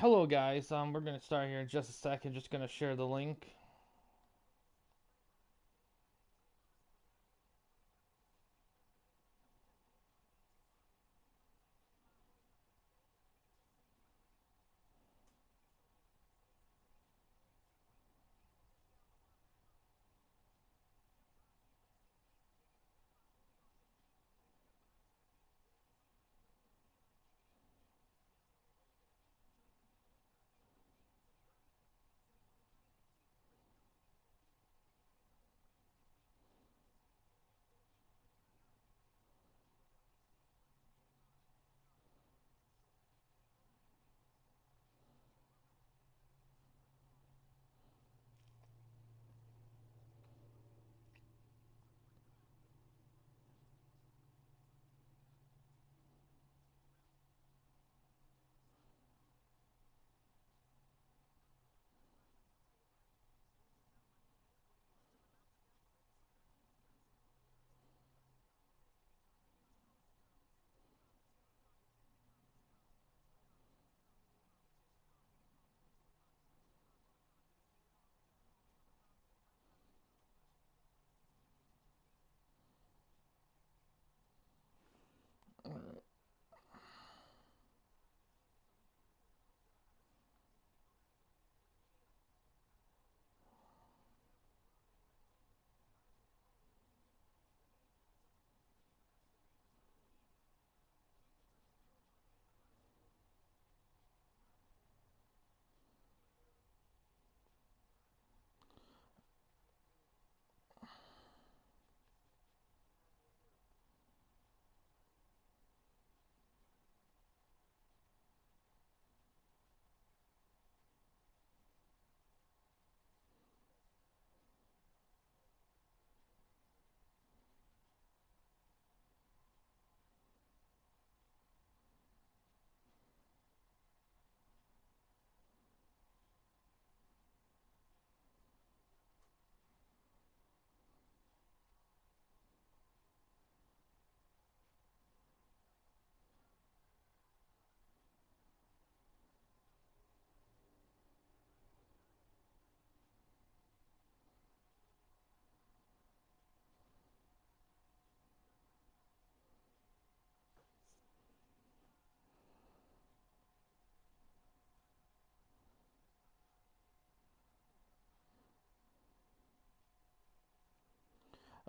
Hello guys, we're gonna start here in just a second. Just gonna share the link.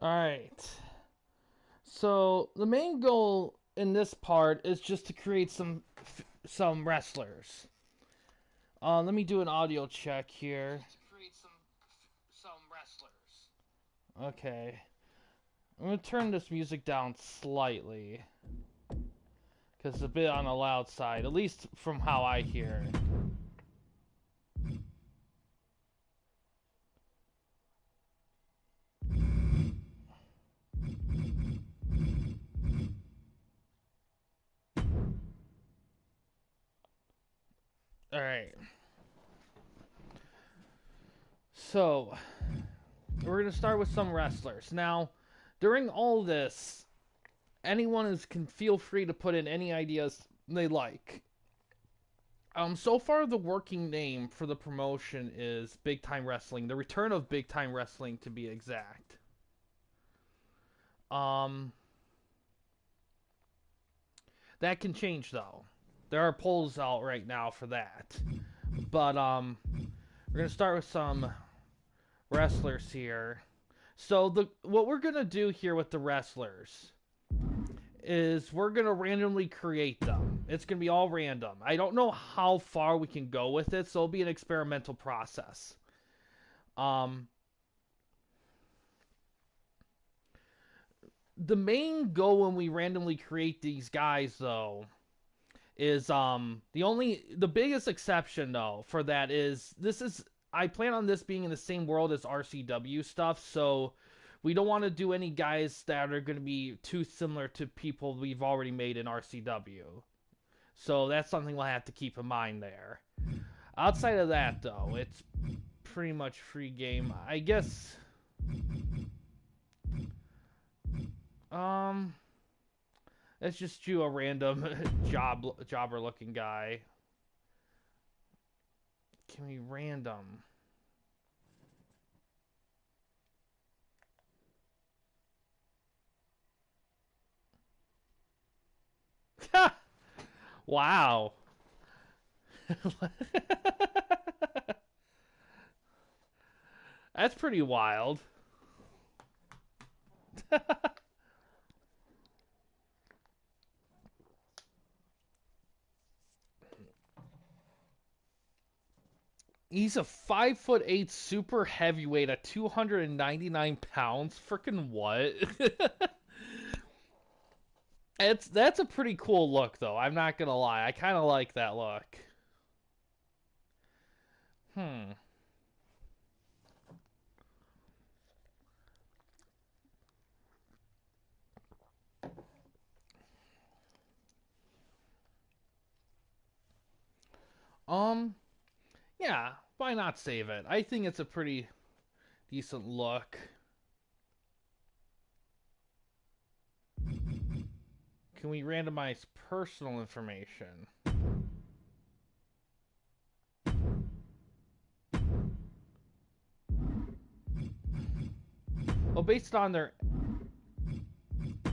Alright. So the main goal in this part is just to create some wrestlers. Let me do an audio check here. To create some wrestlers. Okay. I'm gonna turn this music down slightly. Because it's a bit on the loud side, at least from how I hear. Alright. So, we're going to start with some wrestlers. Now, during all this, anyone can feel free to put in any ideas they like. So far, the working name for the promotion is Big Time Wrestling. The return of Big Time Wrestling, to be exact. Um, that can change though. There are polls out right now for that. But we're gonna start with some wrestlers here. So what we're gonna do here with the wrestlers is we're gonna randomly create them. It's gonna be all random. I don't know how far we can go with it, so it'll be an experimental process. Um, the main goal when we randomly create these guys, though, is the biggest exception though for that is this is I plan on this being in the same world as RCW stuff, so we don't want to do any guys that are going to be too similar to people we've already made in RCW. So that's something we'll have to keep in mind there. Outside of that, though, it's pretty much free game. I guess. Um, let's just do a random jobber looking guy. Can we random? Wow. That's pretty wild. He's a 5'8" super heavyweight at 299 pounds. Freaking what? That's a pretty cool look though. I'm not gonna lie. I kind of like that look. Hmm. Um. Yeah. Why not save it? I think it's a pretty decent look. Can we randomize personal information? Well, based on their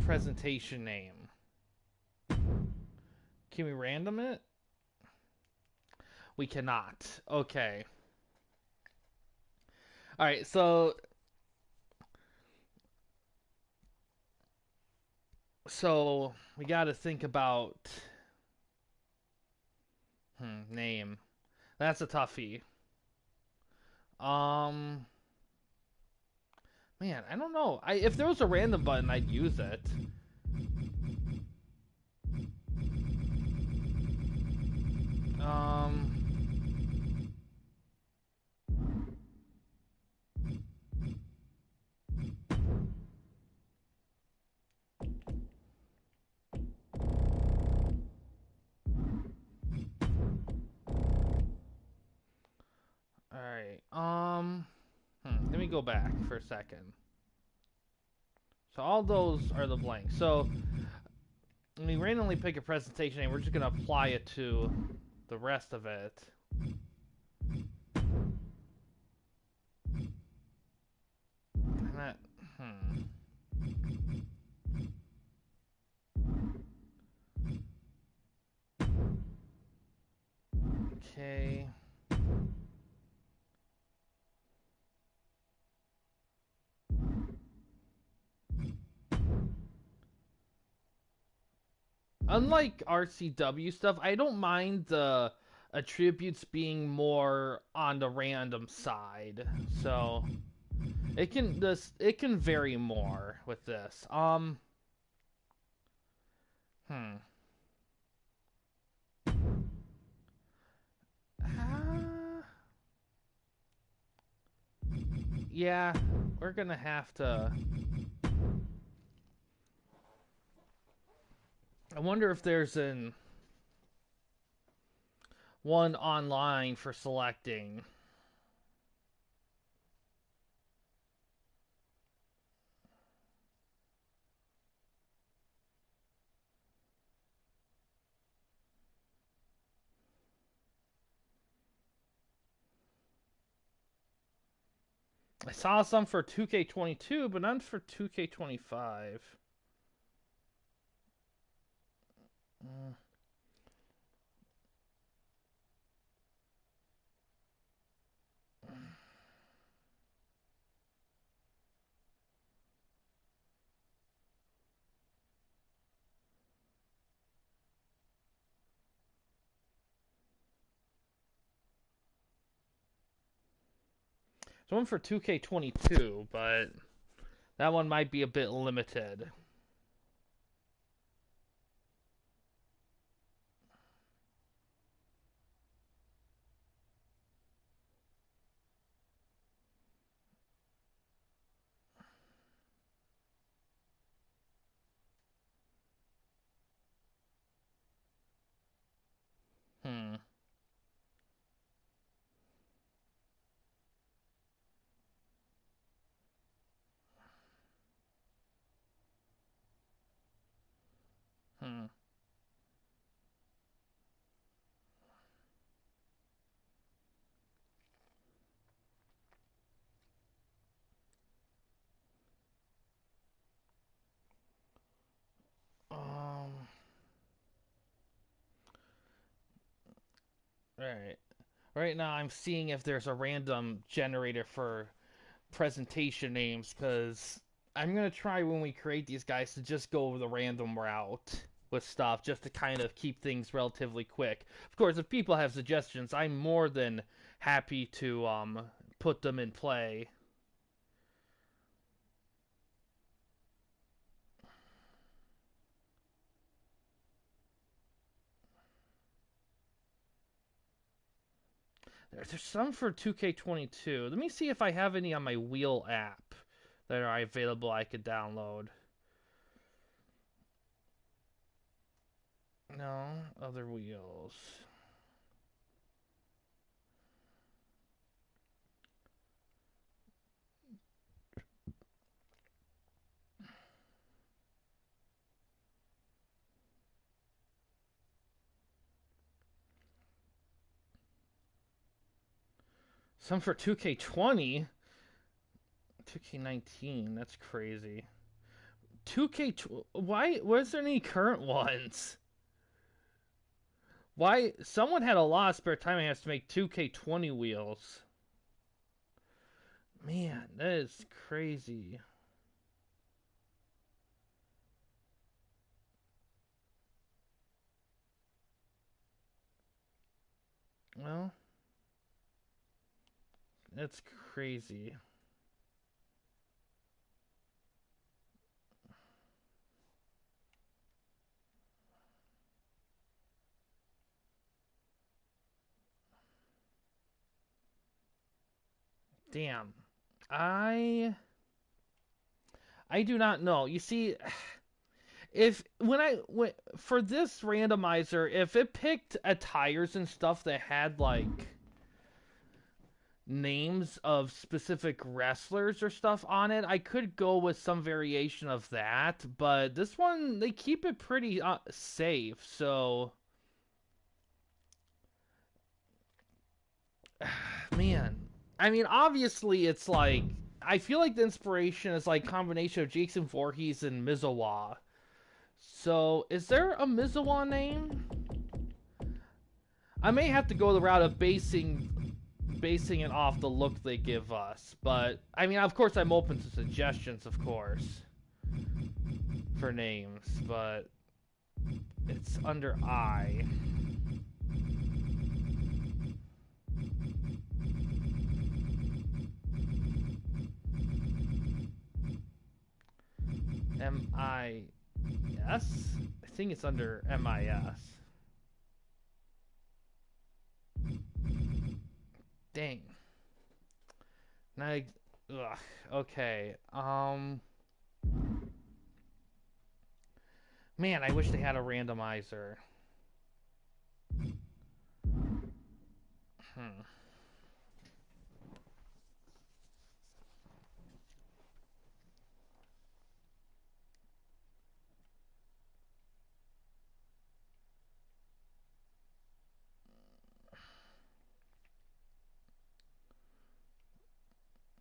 presentation name. Can we random it? We cannot. Okay. Alright, so we gotta think about name. That's a toughie. Um Man, I don't know. If there was a random button, I'd use it. Um Alright. Let me go back for a second. So all those are the blanks. So when we randomly pick a presentation name, we're just gonna apply it to the rest of it. And that, Okay. Unlike RCW stuff, I don't mind the attributes being more on the random side. So it can vary more with this. Hmm. Uh, yeah, we're gonna have to. I wonder if there's an one online for selecting. I saw some for 2K22, but none for 2K25. Mm. There's one for 2K22, but that one might be a bit limited. Hmm. Right. Right now, I'm seeing if there's a random generator for presentation names because I'm gonna try when we create these guys to just go over the random route with stuff just to kind of keep things relatively quick. Of course, if people have suggestions, I'm more than happy to put them in play. There's some for 2K22. Let me see if I have any on my Wheel app that are available I could download. No, other wheels. Some for 2K20. 2K19. That's crazy. 2K. Why? Where's there any current ones? Why? Someone had a lot of spare time and has to make 2K20 wheels. Man, that is crazy. Well, that's crazy. Damn. I do not know. You see, if when for this randomizer, if it picked attires and stuff that had like names of specific wrestlers or stuff on it, I could go with some variation of that. But this one, they keep it pretty safe. So, man, I mean, obviously, it's like I feel like the inspiration is like combination of Jason Voorhees and Mizawa. So, is there a Mizawa name? I may have to go the route of basing it off the look they give us. But I mean, of course, I'm open to suggestions, of course, for names. But it's under I. MIS? I think it's under MIS. Dang. Now, ugh, okay. Man, I wish they had a randomizer. Hmm.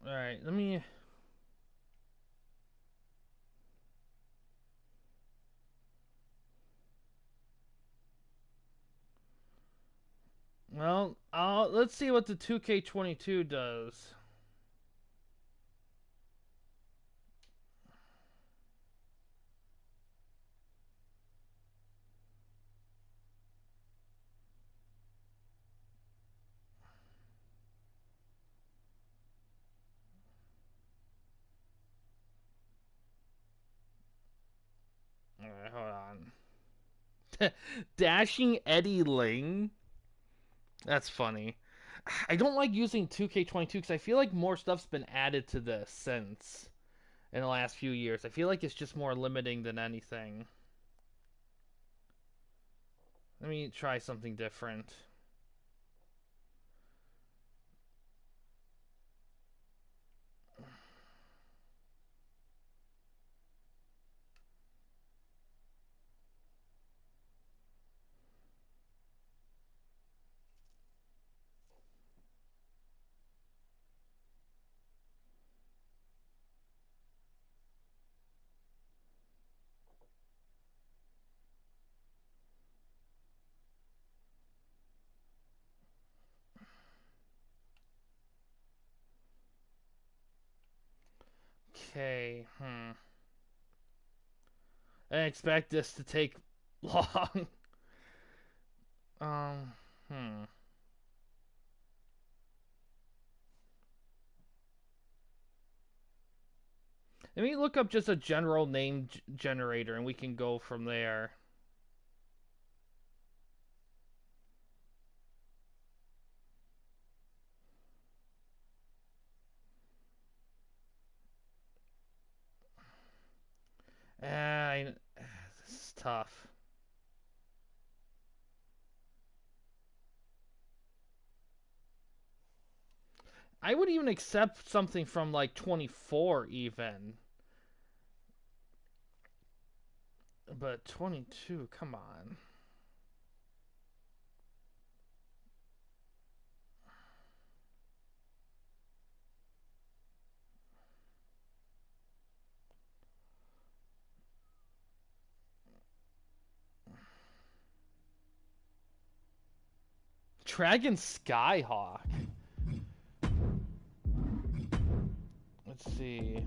All right, let me. Well, let's see what the 2K22 does. All right, hold on. Dashing Eddie Ling. That's funny. I don't like using 2K22 because I feel like more stuff's been added to this since in the last few years. I feel like it's just more limiting than anything. Let me try something different. Okay. I didn't expect this to take long. um. Hmm. Let me look up just a general name generator, and we can go from there. This is tough. I would even accept something from like 24 even. But 22, come on. Dragon Skyhawk. Let's see.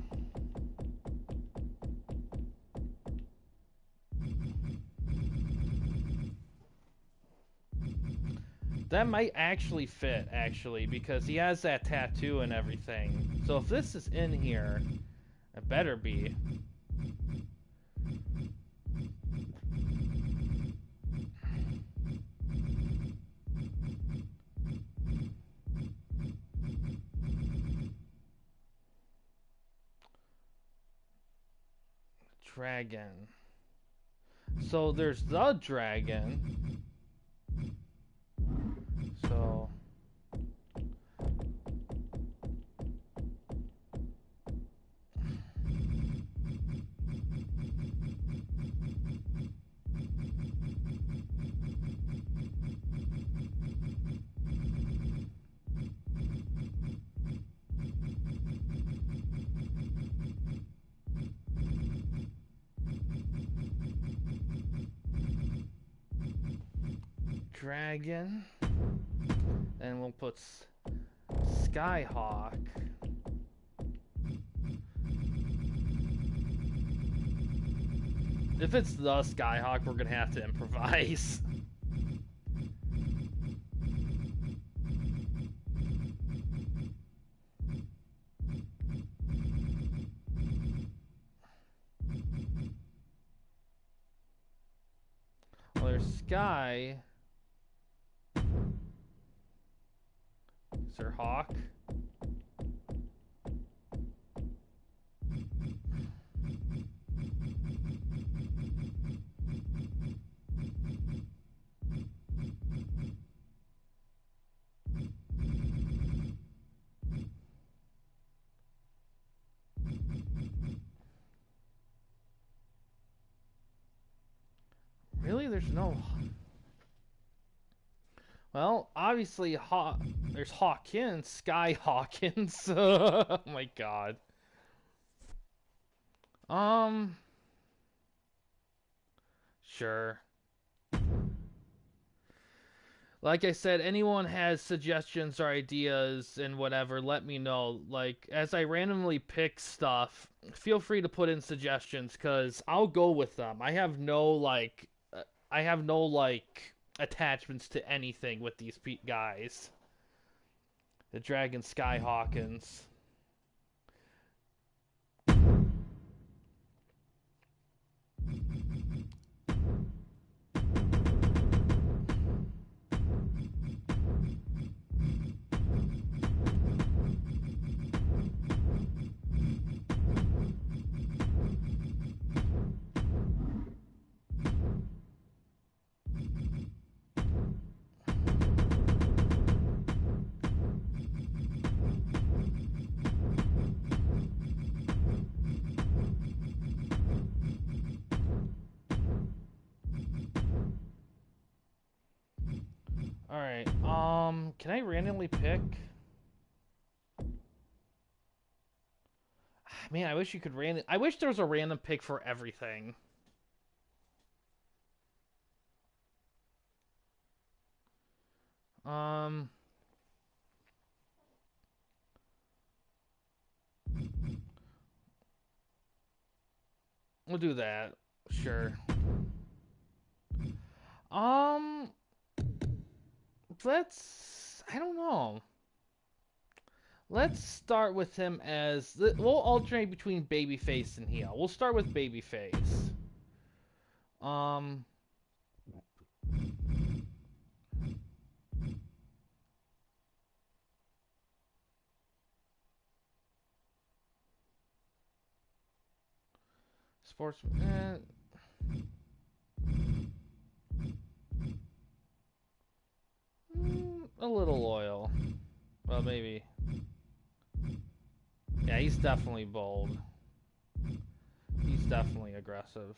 That might actually fit, actually, because he has that tattoo and everything. So if this is in here, it better be. Dragon. So there's the dragon. So dragon. And we'll put Skyhawk. If it's the Skyhawk, we're gonna have to improvise. Well, there's Sky. Is there Hawk? Really? There's no... Well, obviously, there's Hawkins, Sky Hawkins. Oh my god. Um, sure. Like I said, anyone has suggestions or ideas and whatever, let me know. Like, as I randomly pick stuff, feel free to put in suggestions, because I'll go with them. I have no, like, attachments to anything with these guys. The Dragon Sky Hawkins. Alright, can I randomly pick? Man, I wish you could I wish there was a random pick for everything. Um... We'll do that. Sure. Um, let's. I don't know. Let's start with him as we'll alternate between babyface and heel. We'll start with babyface. Um, sportsman. A little loyal. Well, maybe. Yeah, he's definitely bold. He's definitely aggressive.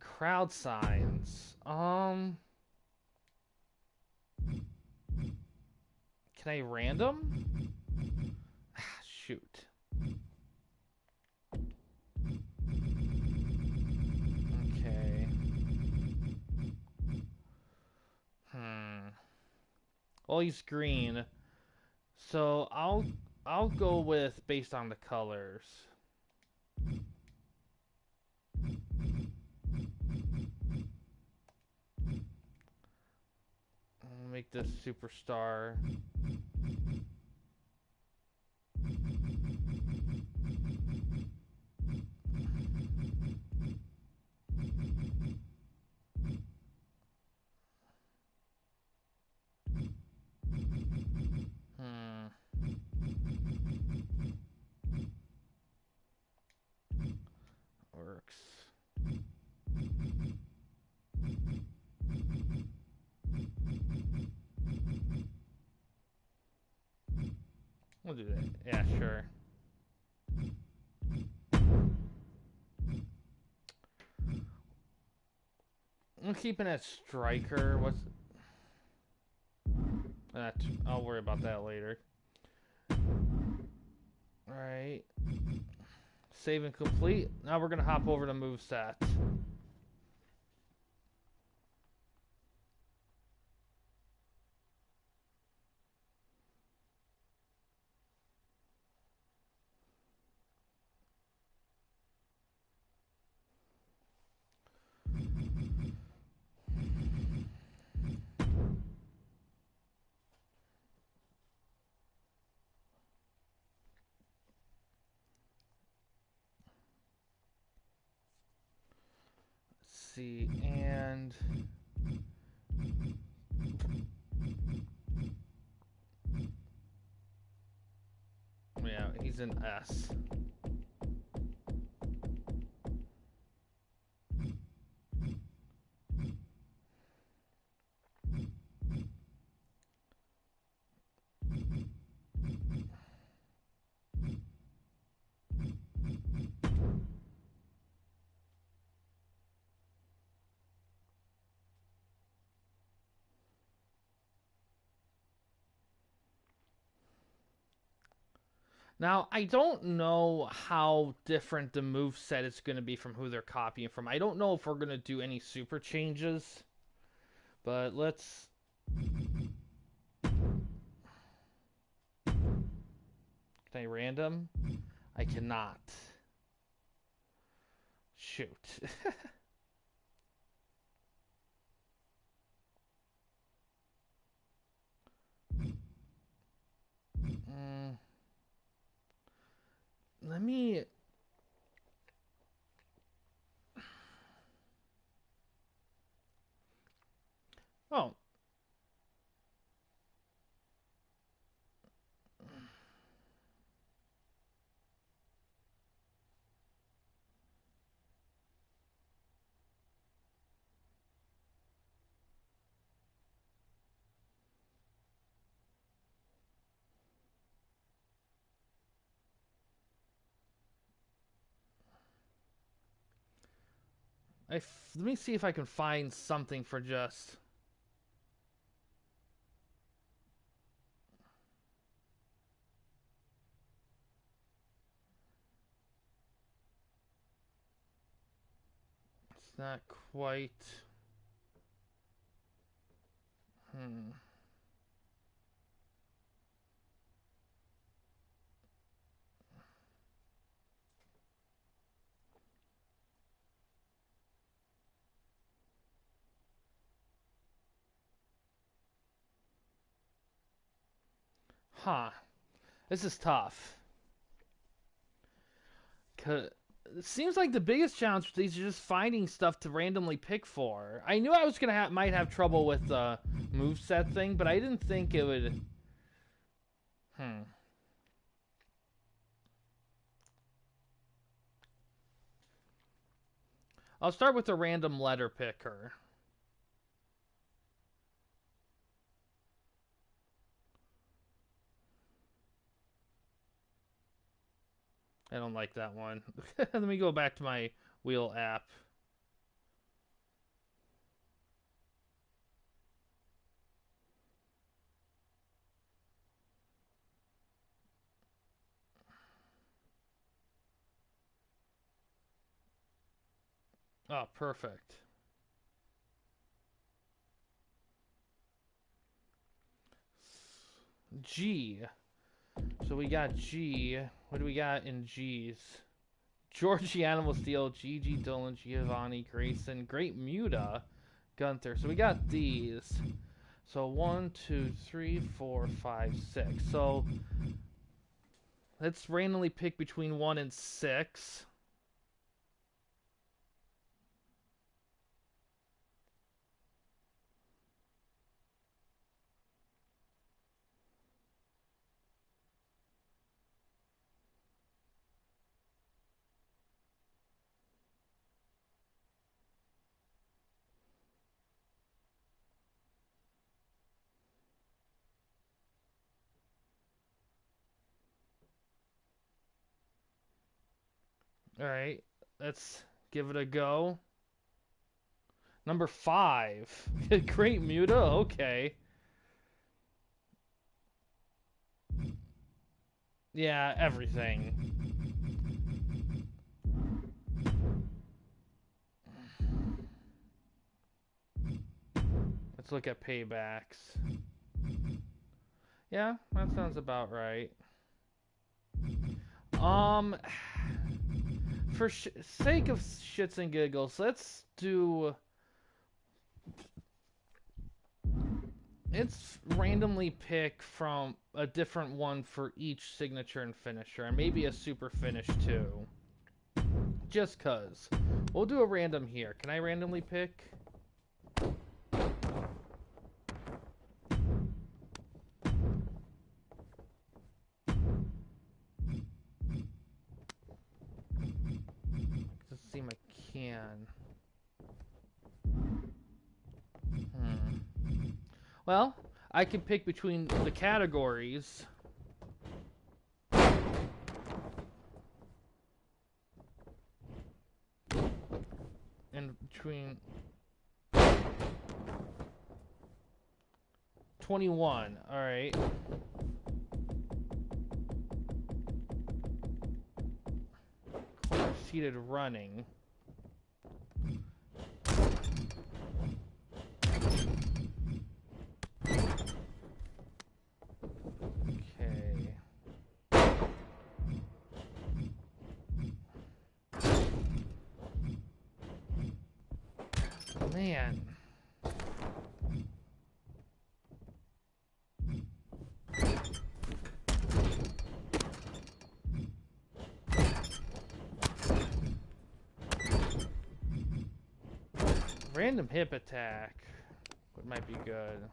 Crowd signs. Can I random? Shoot. Okay. Well, he's green, so I'll go with based on the colors. I'll make this superstar. Works. We'll do that. Yeah, sure. I'm keeping it striker. What's that? I'll worry about that later. Alright. Save and complete. Now we're gonna hop over to moveset. Let's see, and yeah, he's an S. Now, I don't know how different the move set is going to be from who they're copying from. I don't know if we're going to do any super changes, but let's... Can I random? I cannot. Shoot. Let me... Oh. Let me see if I can find something for just... It's not quite... Huh. This is tough. It seems like the biggest challenge for these are just finding stuff to randomly pick for. I knew I was gonna might have trouble with the moveset thing, but I didn't think it would. I'll start with a random letter picker. I don't like that one. Let me go back to my wheel app. Oh, perfect. G. So we got G. What do we got in G's? Georgie Animal Steel, Gigi, Dylan, Giovanni, Grayson, Great Muta, Gunther. So we got these. So 1, 2, 3, 4, 5, 6. So let's randomly pick between 1 and 6. Alright, let's give it a go. Number 5. Great Muta? Okay. Yeah, everything. Let's look at paybacks. Yeah, that sounds about right. For sake of shits and giggles, let's do... Let's randomly pick from a different one for each signature and finisher, and maybe a super finish too. Just cuz. We'll do a random here. Can I randomly pick? Doesn't seem I can. Well, I can pick between the categories. And between 21. All right. Corner seated running. Man. Random hip attack. What might be good?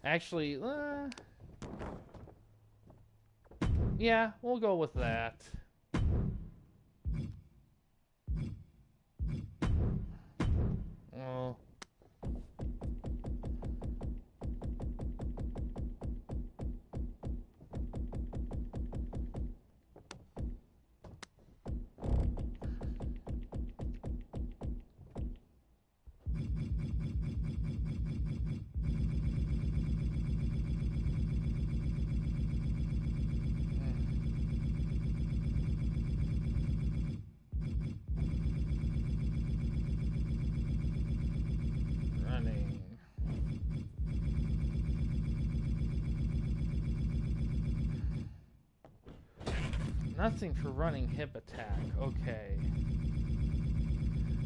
Actually, yeah, we'll go with that. Oh. Nothing for running hip attack. Okay.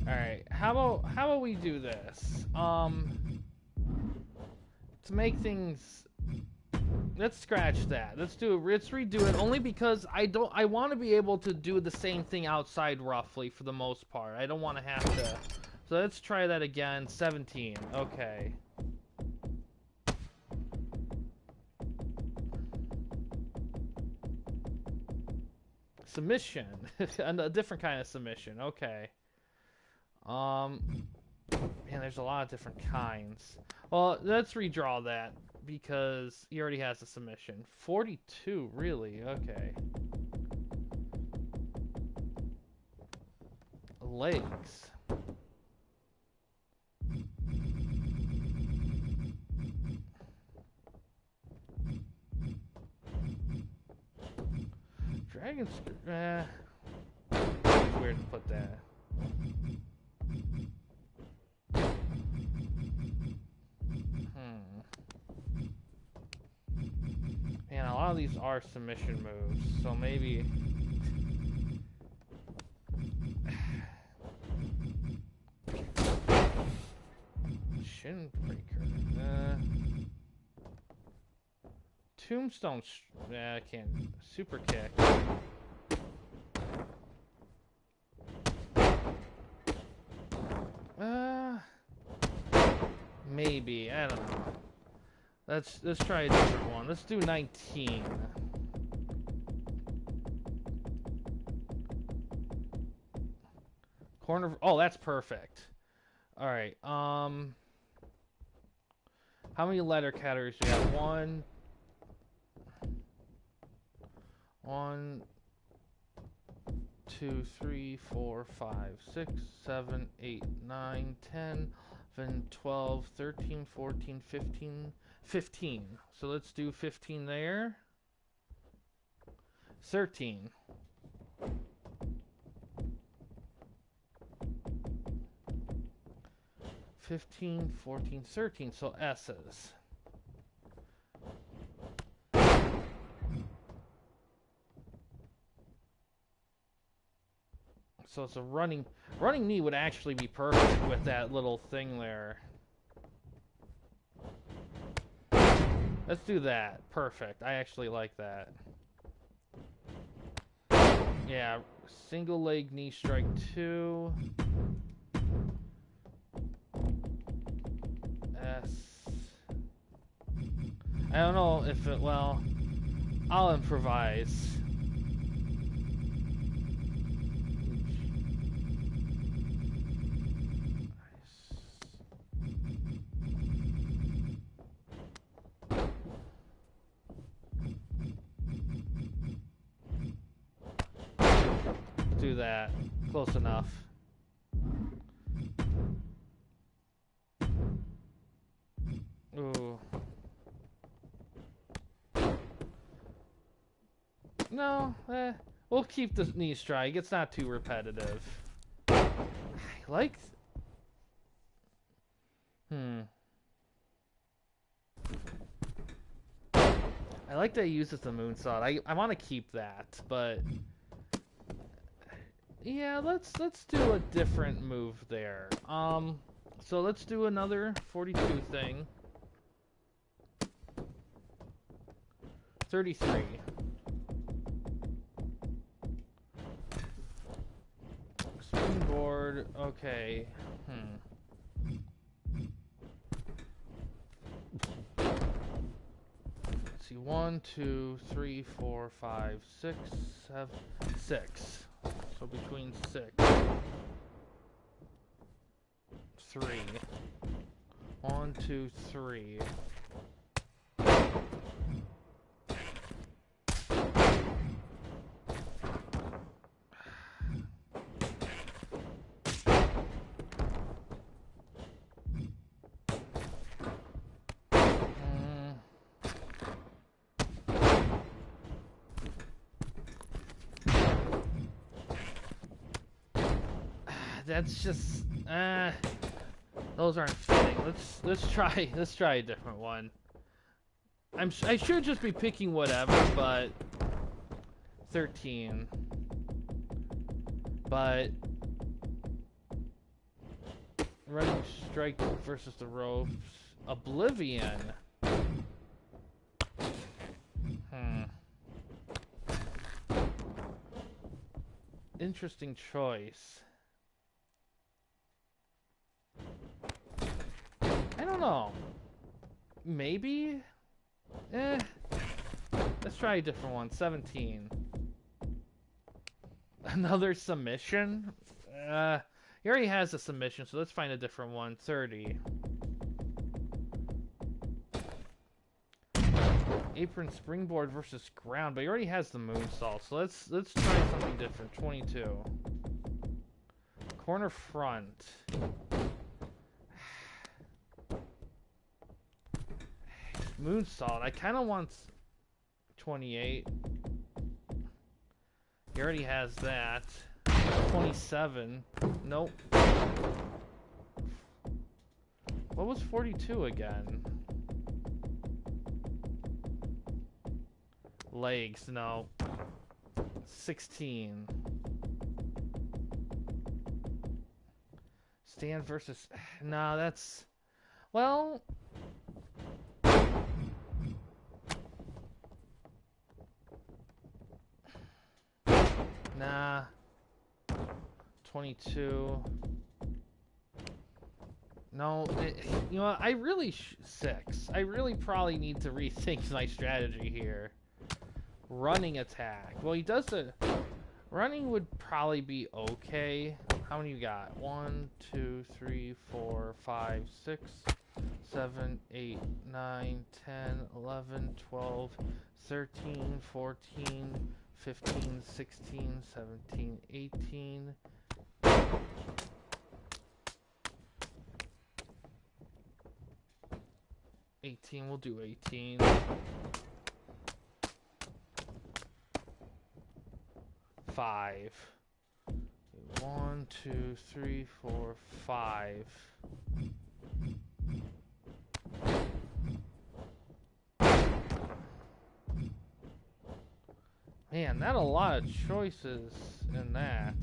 All right. How about we do this? to make things. Let's scratch that. Let's redo it only because I want to be able to do the same thing outside roughly for the most part. I don't want to have to. So let's try that again. 17. Okay. Submission. A different kind of submission. Okay. Man, there's a lot of different kinds. Well, let's redraw that because he already has a submission. 42, really? Okay. Legs. Dragon's... it's weird to put that. Man, a lot of these are submission moves, so maybe... Shin breaker. Tombstone. I can't. Super kick. Maybe. I don't know. Let's try a different one. Let's do 19. Corner. Oh, that's perfect. All right. How many letter categories do we have? One, 2, 3, 4, 5, 6, 7, 8, 9, 10, 11, 12, 13, 14, 15. 15. So let's do 15 there. 13. 15, 14, 13. So S's. So it's a running knee would actually be perfect with that little thing there. Let's do that. Perfect. I actually like that. Yeah, single leg knee strike 2. S. I don't know if it, well, I'll improvise. Do that. Close enough. Ooh. No, we'll keep the knee strike. It's not too repetitive. I like... I like that he uses the moonsault. I want to keep that, but... Yeah, let's do a different move there. So let's do another 42 thing. 33. Springboard, okay. Let's see, 1, 2, 3, 4, 5, 6, 7, 6. So between 6. 3. 1, 2, 3. That's just those aren't fitting. Let's try a different one. I should just be picking whatever, but 13. But running strike versus the ropes. Oblivion. interesting choice. I don't know. Maybe? Let's try a different one. 17. Another submission? He already has a submission, so let's find a different one. 30. Apron springboard versus ground, but he already has the moonsault, so let's try something different. 22. Corner front. Moonsault. I kind of want 28. He already has that. 27. Nope. What was 42 again? Legs, no. 16. Stand versus... No, that's... Well... Nah. 22. No, you know what? I really... 6. I really probably need to rethink my strategy here. Running attack. Well, he does the... Running would probably be okay. How many you got? 1, 2, 3, 4, 5, 6, 7, 8, 9, 10, 11, 12, 13, 14, 15, 16, 17, 18. We'll do 18. 5. 1, 2, 3, 4, 5. Man, not a lot of choices in that.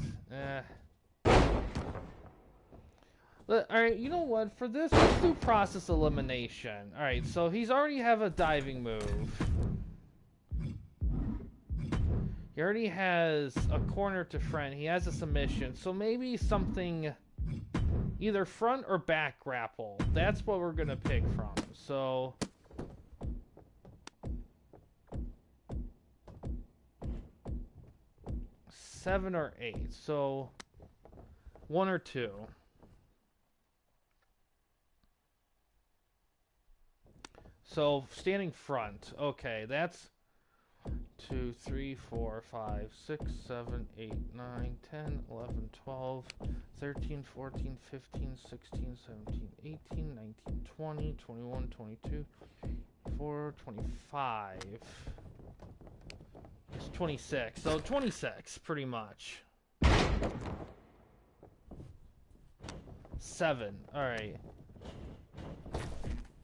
Alright, you know what? For this, let's do process elimination. Alright, so he's already have a diving move. He already has a corner to front. He has a submission. So maybe something either front or back grapple. That's what we're going to pick from. So... seven or 8. So 1 or 2. So standing front. Okay, that's 2, 3, 4, 5, 6, 7, 8, 9, 10, 11, 12, 13, 14, 15, 16, 17, 18, 19, 20, 21, 22, 24, 25. It's 26. So 26, pretty much. 7. Alright.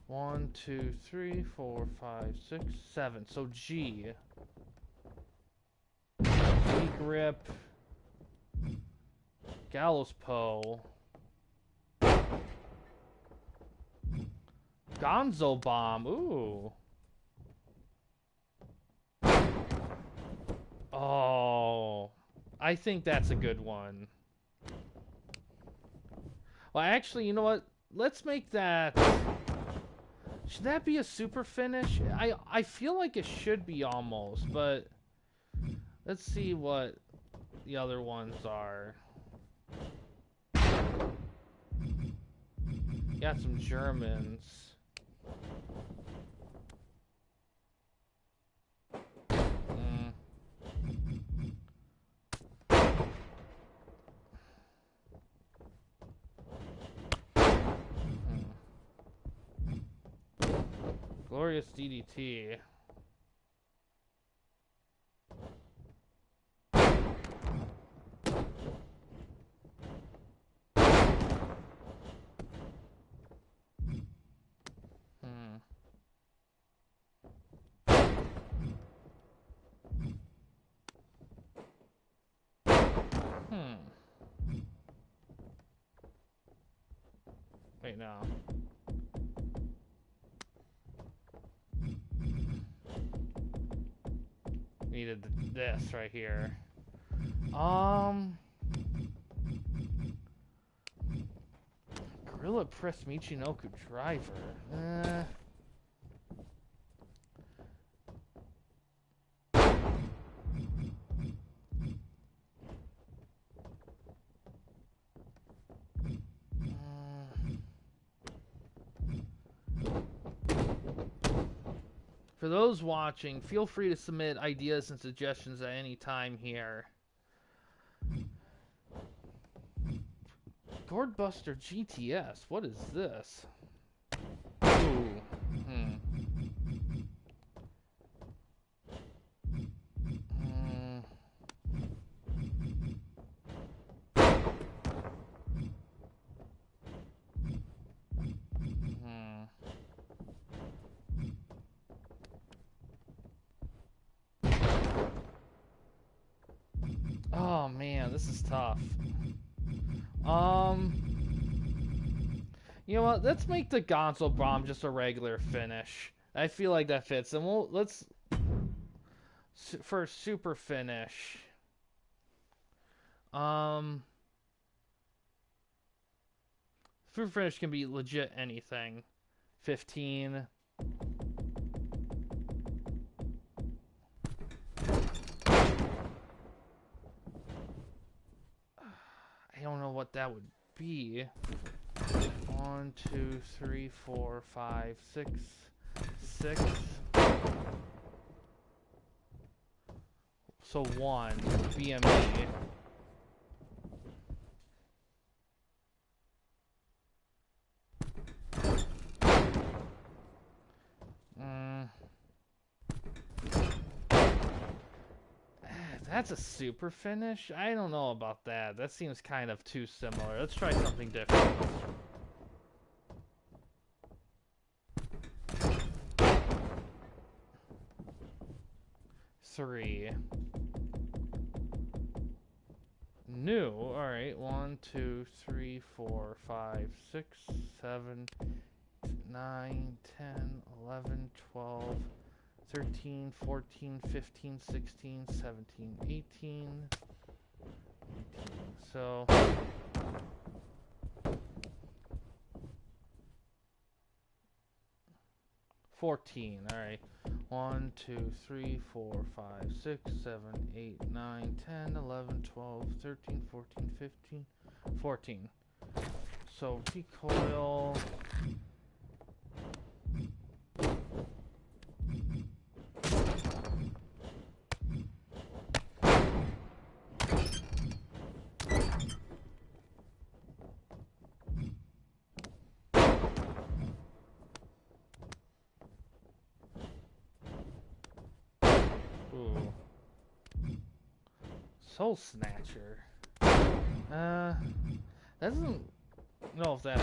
1, 2, 3, 4, 5, 6, 7. So G. G grip. Gallows pole. Gonzo bomb. Ooh. Oh. I think that's a good one. Well, actually, you know what? Let's make that... Should that be a super finish? I feel like it should be almost, but... Let's see what the other ones are. Got some Germans. Glorious DDT. Wait, no. Needed this right here. Um, Gorilla Press Michinoku Driver. For those watching, feel free to submit ideas and suggestions at any time here. Gourdbuster GTS, what is this? Ooh. Oh man, this is tough. You know what? Let's make the Gonzo Bomb just a regular finish. I feel like that fits. And let's for super finish. Super finish can be legit anything. 15. I don't know what that would be. 1, 2, 3, 4, 5, 6, 6. So 1 BME. That's a super finish? I don't know about that. That seems kind of too similar. Let's try something different. Three. New. Alright. 1, 2, 3, 4, 5, 6, 7, 9, 10, 11, 12, 13, 14, 15, 16, 17, 18. So... $14. Alright. 1, 2, 3, 4, 5, 6, 7, 8, 9, 10, 11, 12, 13, 14, 15, 14. So recoil. Soul Snatcher. That doesn't know if that.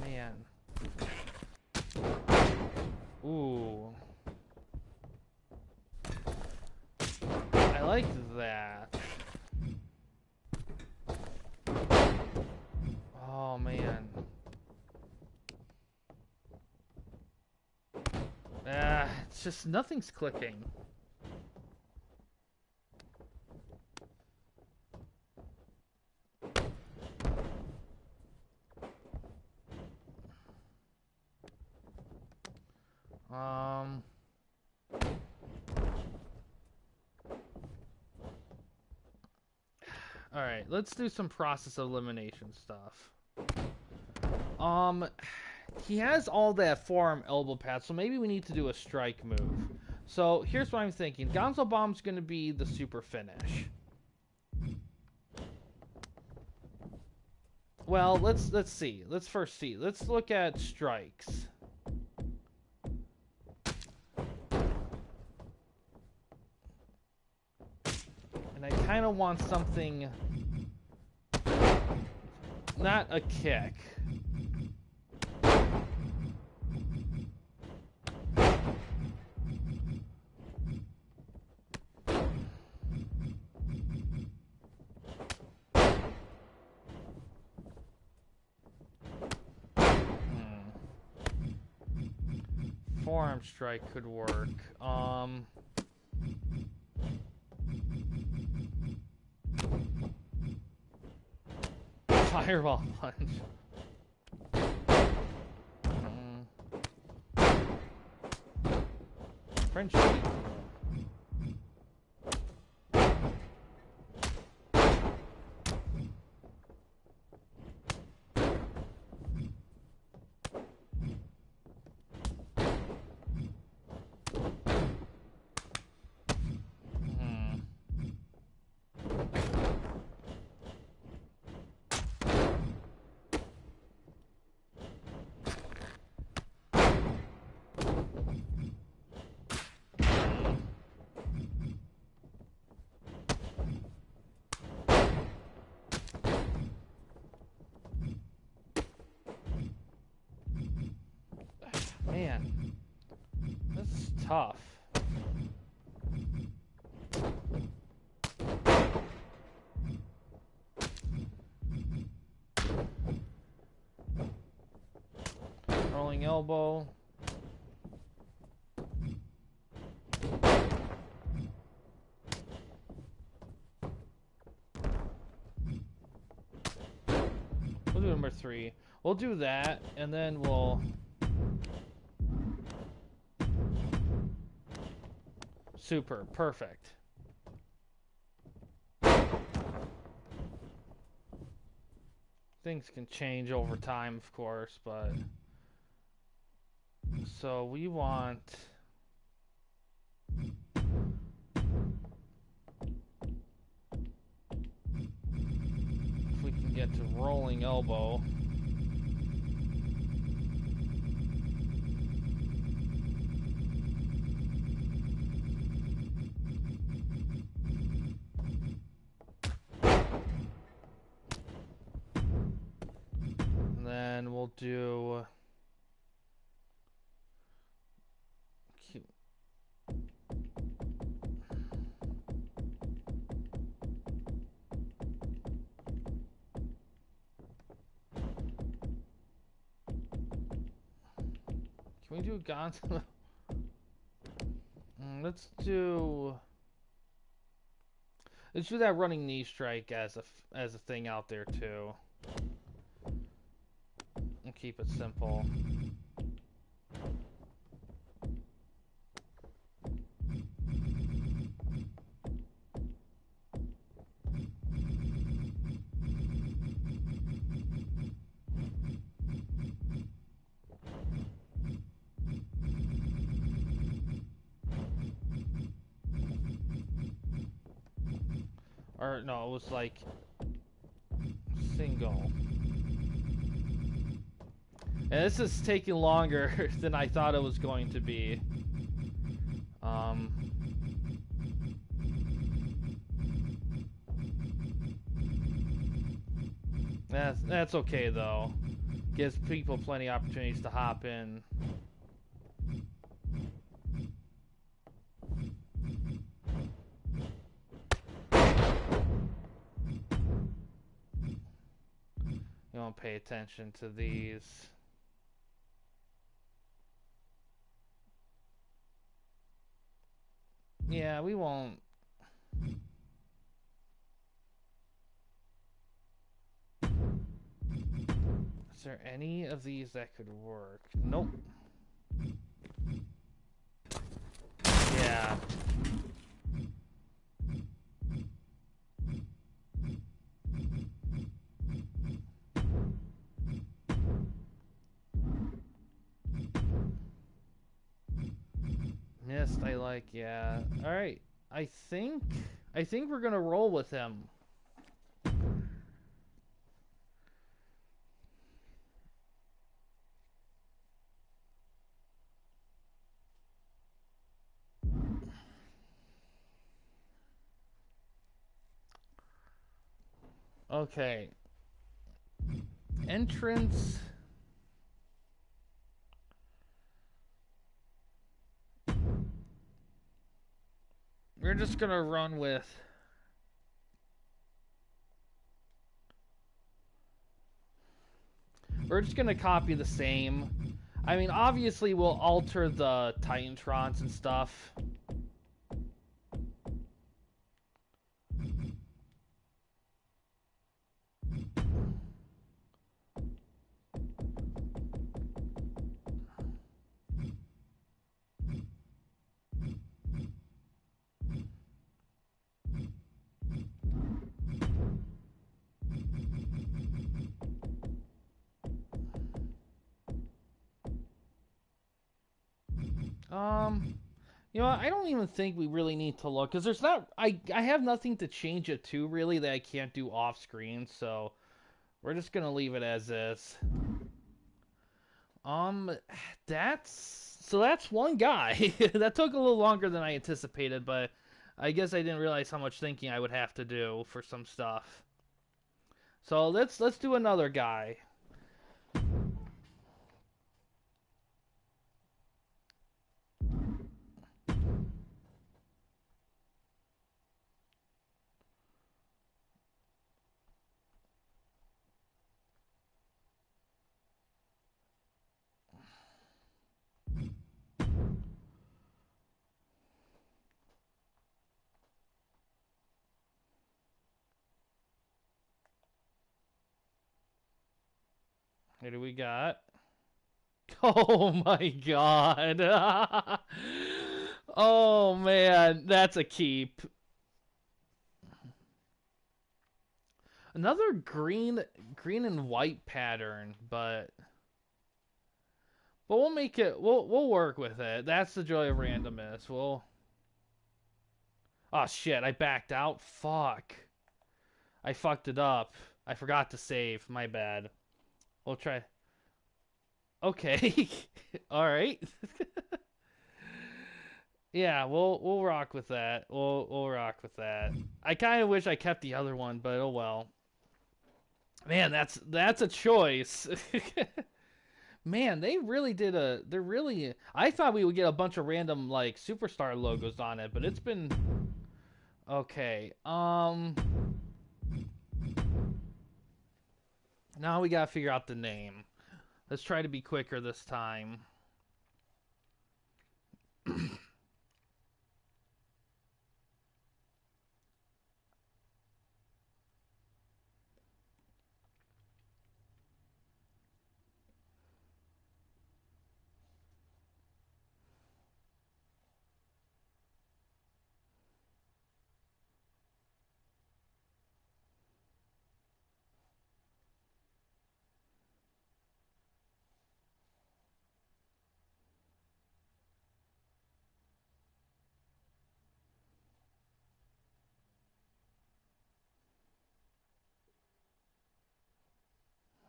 Man. Ooh. I like that. Oh man. It's just nothing's clicking. Alright, let's do some process elimination stuff. He has all that forearm elbow pad, so maybe we need to do a strike move. So here's what I'm thinking. Gonzo Bomb's gonna be the super finish. Well, let's see. Let's first see. Let's look at strikes. And I kind of want something, not a kick. forearm strike could work. Fireball punch. French kick. Man, that's tough. Rolling elbow. We'll do number 3. We'll do that, and then we'll... Super. Perfect. Things can change over time, of course, but... So we want... If we can get to rolling elbow... And we'll do... Can we do Gonzo? Let's do that running knee strike as a thing out there too. And keep it simple. Or no, it was like single. And this is taking longer than I thought it was going to be. That's okay though. Gives people plenty of opportunities to hop in. You don't pay attention to these. Yeah, we won't. Is there any of these that could work? Nope. Yeah. Missed, I like, yeah. Alright. I think we're gonna roll with him. Okay. Entrance. We're just gonna run with... We're just gonna copy the same. I mean, obviously we'll alter the Titantrons and stuff. You know what? I don't even think we really need to look because there's not. I have nothing to change it to really that I can't do off screen, so we're just gonna leave it as is. Um, that's one guy. That took a little longer than I anticipated, but I guess I didn't realize how much thinking I would have to do for some stuff. So let's do another guy. Who do we got? Oh my god. Oh man, that's a keep. Another green and white pattern, but we'll make it we'll work with it. That's the joy of randomness. Oh shit, I backed out. Fuck. I fucked it up. I forgot to save. My bad. We'll try. Okay. All right. Yeah, we'll rock with that. We'll rock with that. I kind of wish I kept the other one, but oh well. Man, that's a choice. Man, they're really I thought we would get a bunch of random like superstar logos on it, but it's been okay. Now we got to figure out the name. Let's try to be quicker this time.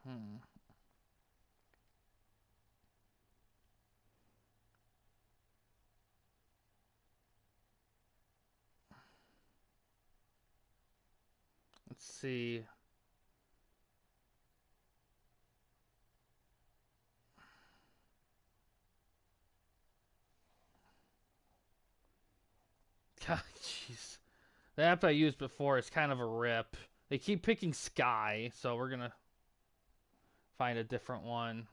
Hmm. Let's see. God, jeez. The app I used before is kind of a rip. They keep picking Sky, so we're gonna find a different one.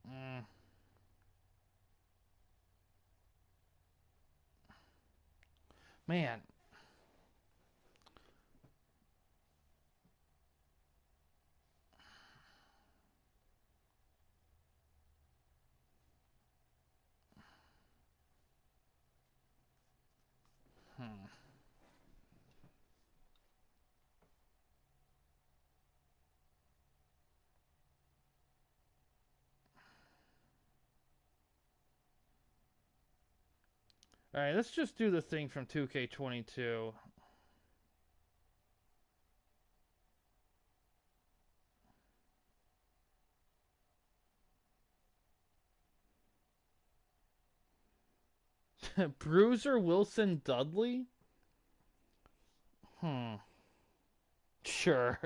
Mm, man. Hmm. All right, let's just do the thing from 2K22. Bruiser Wilson Dudley? Hmm. Sure.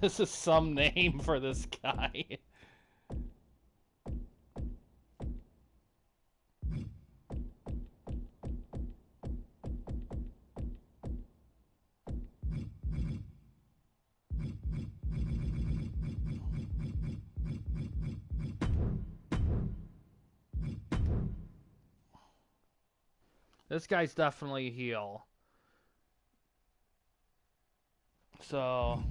This is some name for this guy. This guy's definitely a heel. So...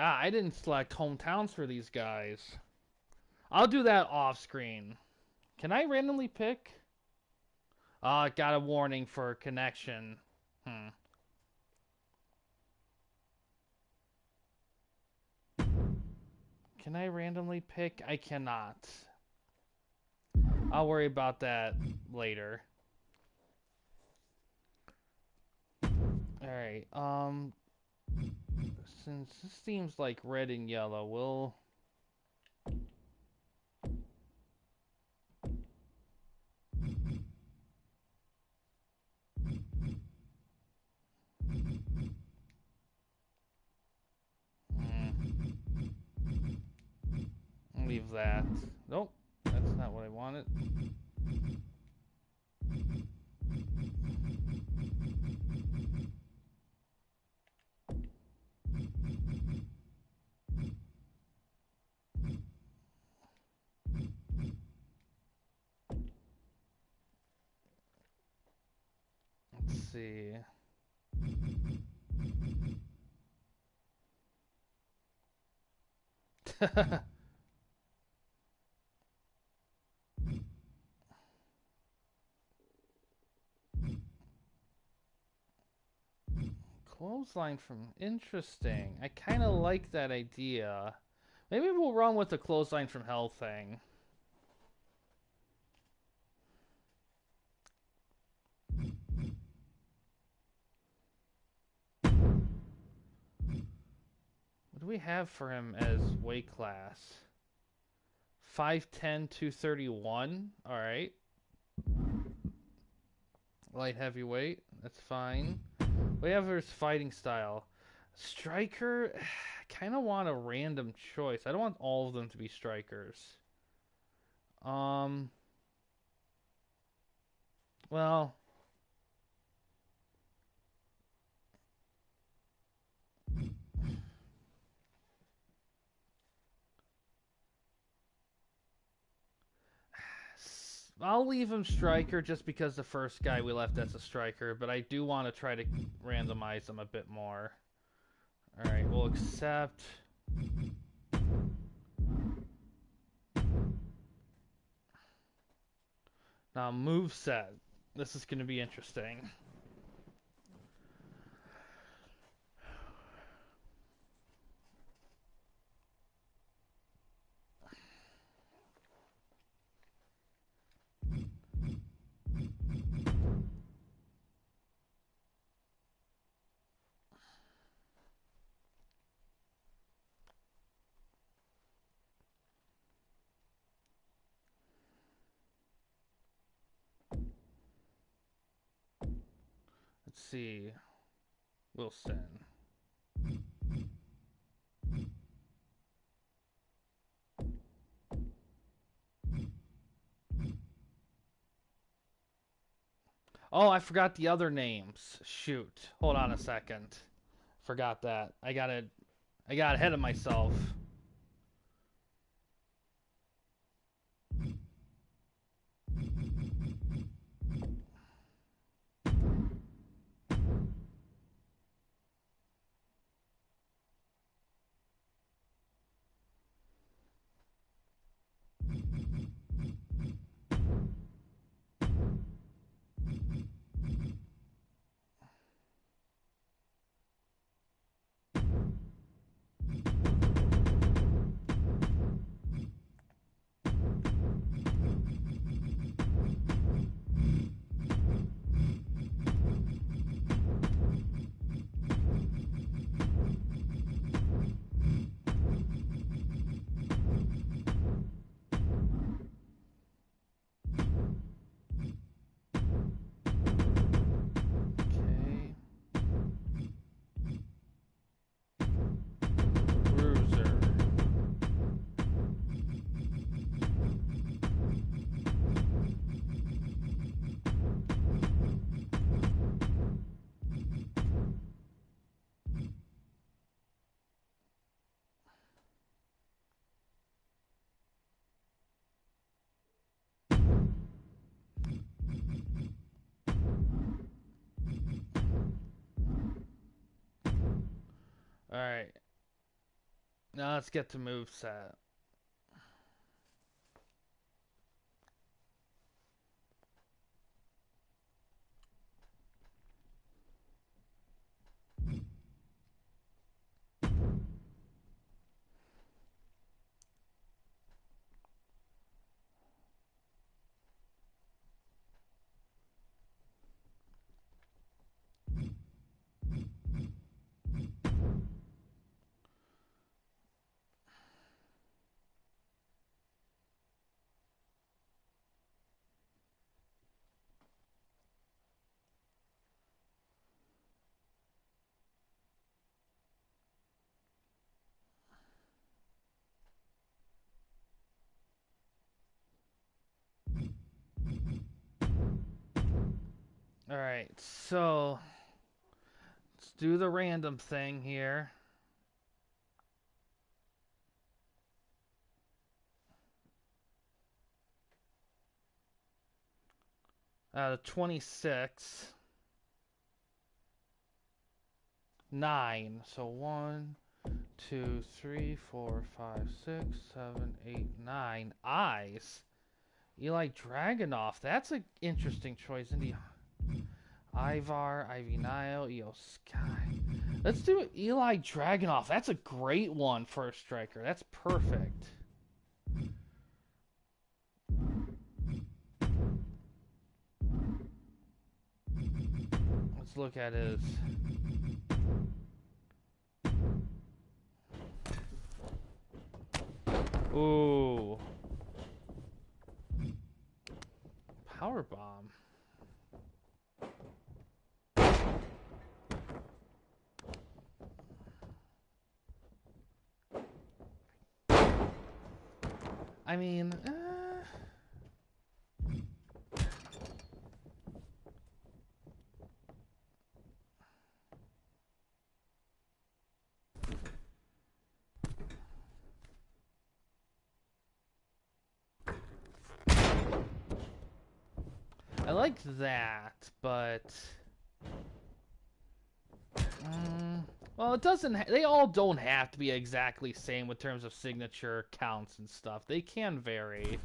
I didn't select hometowns for these guys. I'll do that off screen. Can I randomly pick? Got a warning for connection. Can I randomly pick? I cannot. I'll worry about that later. Alright, since this seems like red and yellow, we'll... leave that. Nope, that's not what I wanted. Let's see. Clothesline from... Interesting. I kind of like that idea. Maybe we'll run with the clothesline from hell thing. What do we have for him as weight class? 5'10", 231. Alright. Light heavyweight. That's fine. We have his fighting style. Striker, I kind of want a random choice. I don't want all of them to be strikers. Well... I'll leave him striker just because the first guy we left as a striker, but I do want to try to randomize him a bit more. Alright, we'll accept. Now, moveset. This is going to be interesting. Let's see. Wilson. Oh, I forgot the other names. Shoot. Hold on a second. Forgot that. I got ahead of myself. Alright. Now let's get to moveset. Alright, so let's do the random thing here. 26. 9. So 1, 2, 3, 4, 5, 6, 7, 8, 9. Eyes. Eli Dragunov. That's an interesting choice. Indeed. Ivar, Ivy Nile, Eo Sky. Let's do Eli Dragunov. That's a great one for a striker. That's perfect. Let's look at his... Ooh. Power bomb. I mean, I like that, but well, it doesn't. They all don't have to be exactly same in terms of signature counts and stuff. They can vary.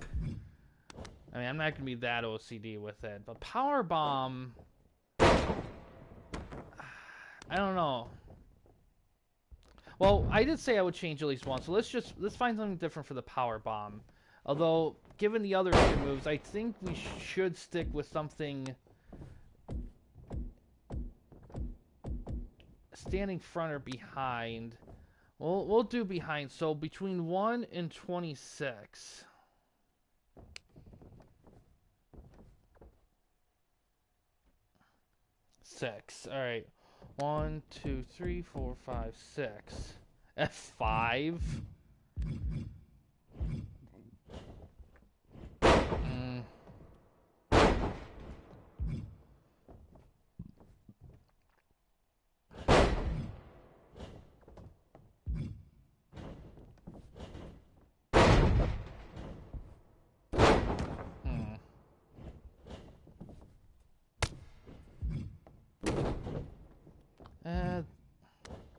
I mean, I'm not gonna be that OCD with it, but power bomb. I don't know. Well, I did say I would change at least one, so let's find something different for the power bomb. Although, given the other two moves, I think we should stick with something standing front or behind. We'll do behind. So between 1 and 26. Six. All right. 1, 2, 3, 4, 5, 6. F5.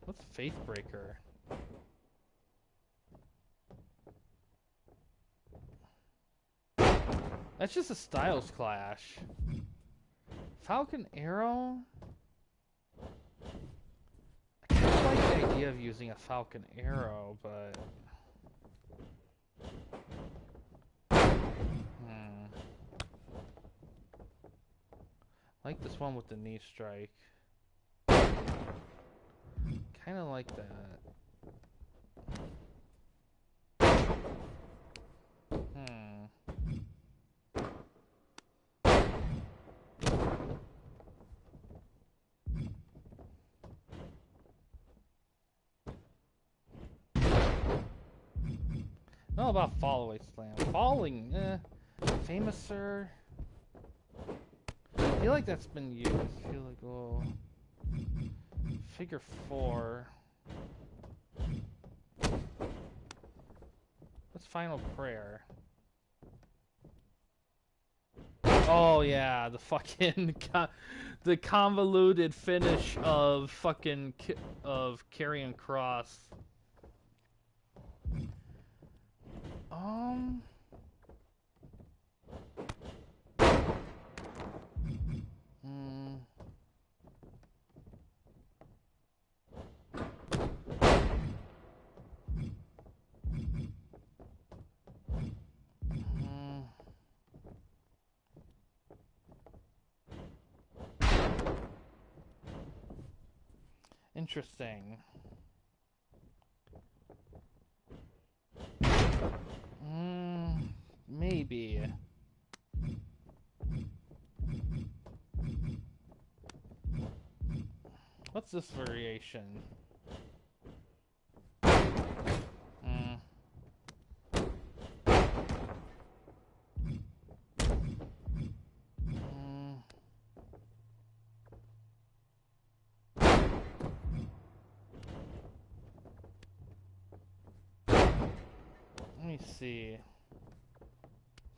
What's Faithbreaker? That's just a styles clash. Falcon Arrow? I kind of like the idea of using a Falcon Arrow, but... I like this one with the knee strike. Kind of like that. Not about fall away slam. Falling, Famouser. I feel like that's been used. I feel like, oh. Figure 4. What's Final Prayer? Oh yeah, the fucking the convoluted finish of fucking of Karrion Kross. Um. Mm, mm, interesting. Maybe. What's this variation? Mm. Mm. Let me see.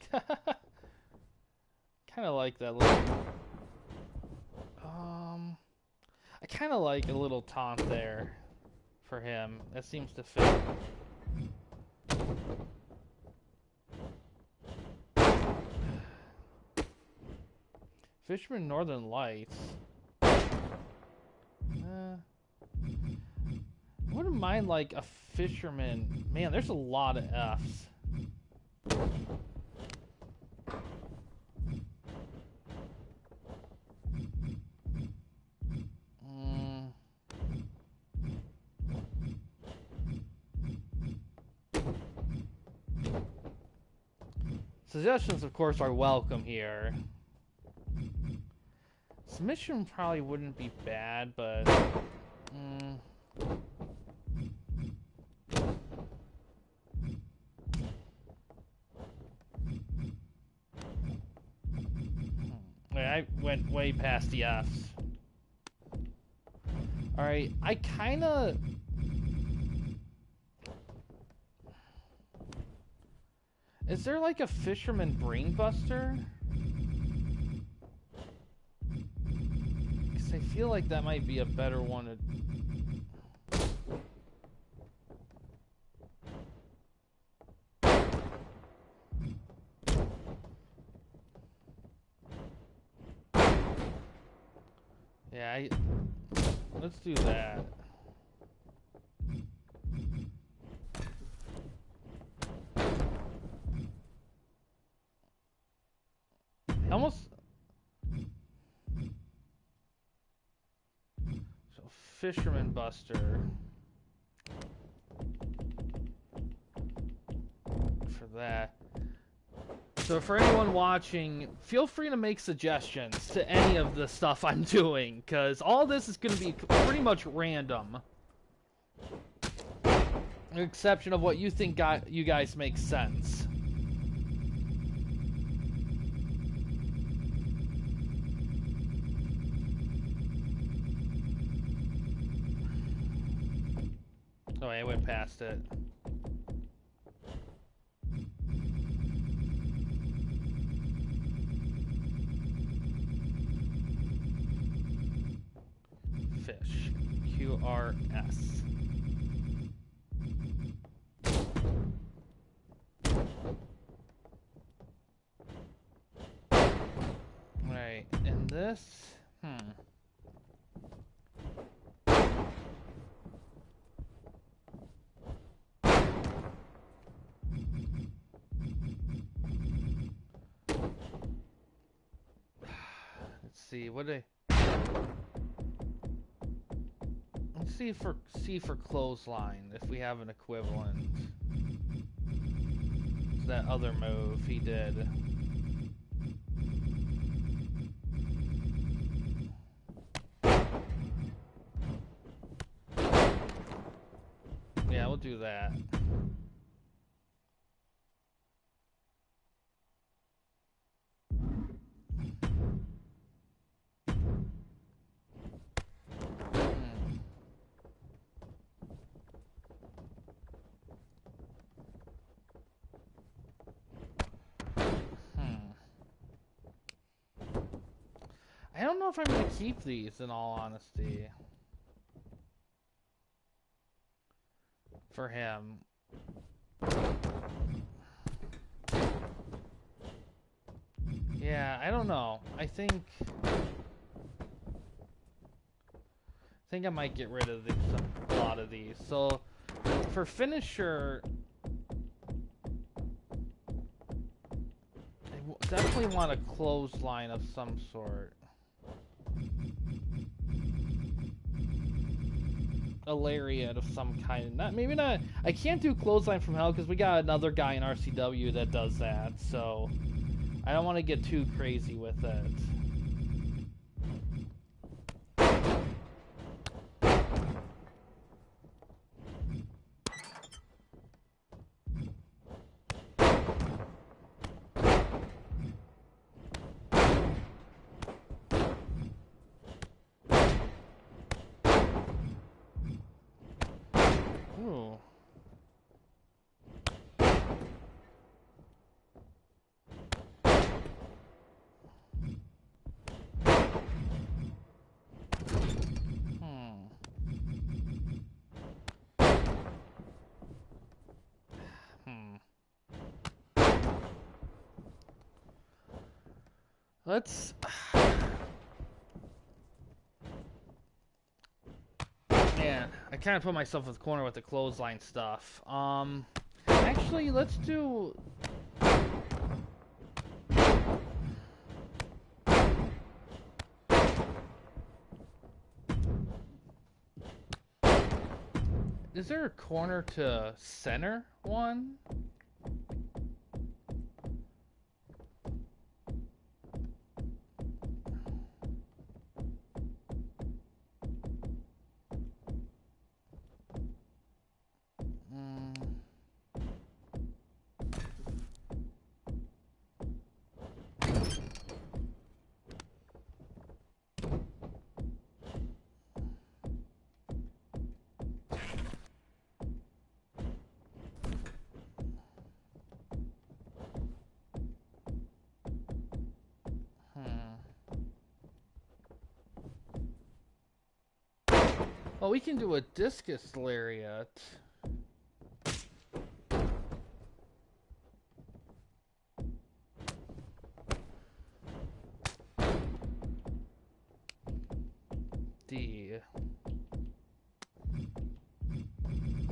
Kind of like that little. I kind of like a little taunt there for him. That seems to fit. Fisherman Northern Lights. Wouldn't mind like a fisherman. Man, there's a lot of Fs. Mm. Suggestions, of course, are welcome here. Submission probably wouldn't be bad, but... I went way past the Fs. Alright, I kinda... Is there like a fisherman brainbuster? Because I feel like that might be a better one to... Yeah, let's do that. Almost... So, Fisherman Buster. For that. So for anyone watching, feel free to make suggestions to any of the stuff I'm doing, because all this is going to be pretty much random. With the exception of what you think you guys make sense. Oh, I went past it. Fish. QRS. Right, and this... Let's see, what do Let's see for clothesline if we have an equivalent. It's that other move he did. Yeah, we'll do that. I don't know if I'm gonna keep these, in all honesty. For him. Yeah, I don't know. I think I might get rid of a lot of these. So, for finisher, I definitely want a clothesline of some sort. A lariat of some kind. Maybe not. I can't do clothesline from hell because we got another guy in RCW that does that. So, I don't want to get too crazy with it. Ooh. Let's... Man, I kind of put myself in the corner with the clothesline stuff. Actually, let's do... Is there a corner to center one? Well, we can do a discus lariat.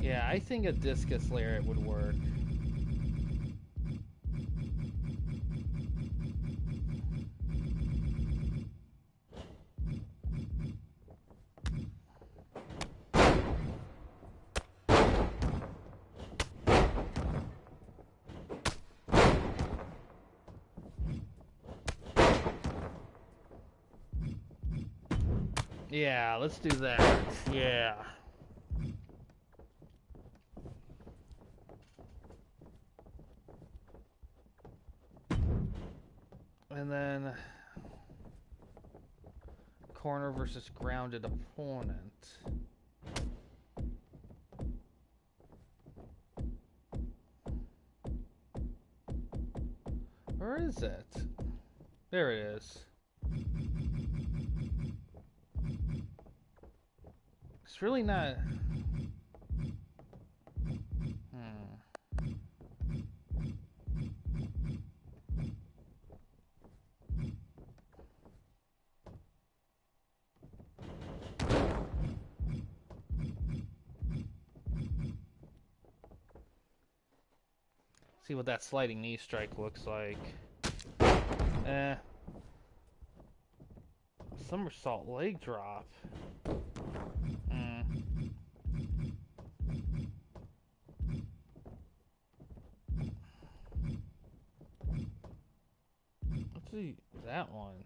Yeah, I think a discus lariat would work. Yeah, let's do that. Yeah. And then corner versus grounded opponent. Where is it? There it is. It's really not... See what that sliding knee strike looks like. Somersault leg drop. Let's see that one.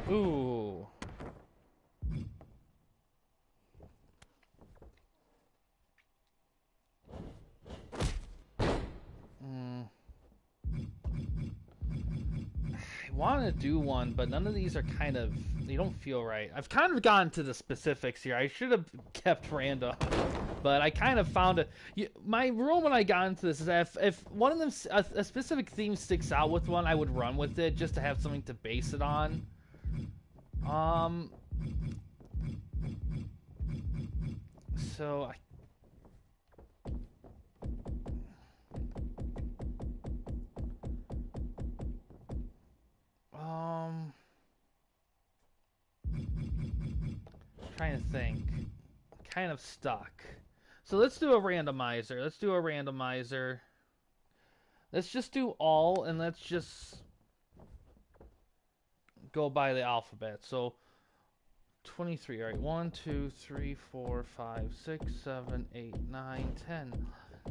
Ooh. I want to do one, but none of these are kind of... They don't feel right. I've kind of gotten to the specifics here. I should have kept random. But I kind of found it. My rule when I got into this is that if one of them, a specific theme sticks out with one, I would run with it just to have something to base it on. So trying to think. Kind of stuck. So let's do a randomizer. Let's just do all, and let's just go by the alphabet. So 23. All right. 1, 2, 3, 4, 5, 6, 7, 8, 9, 10,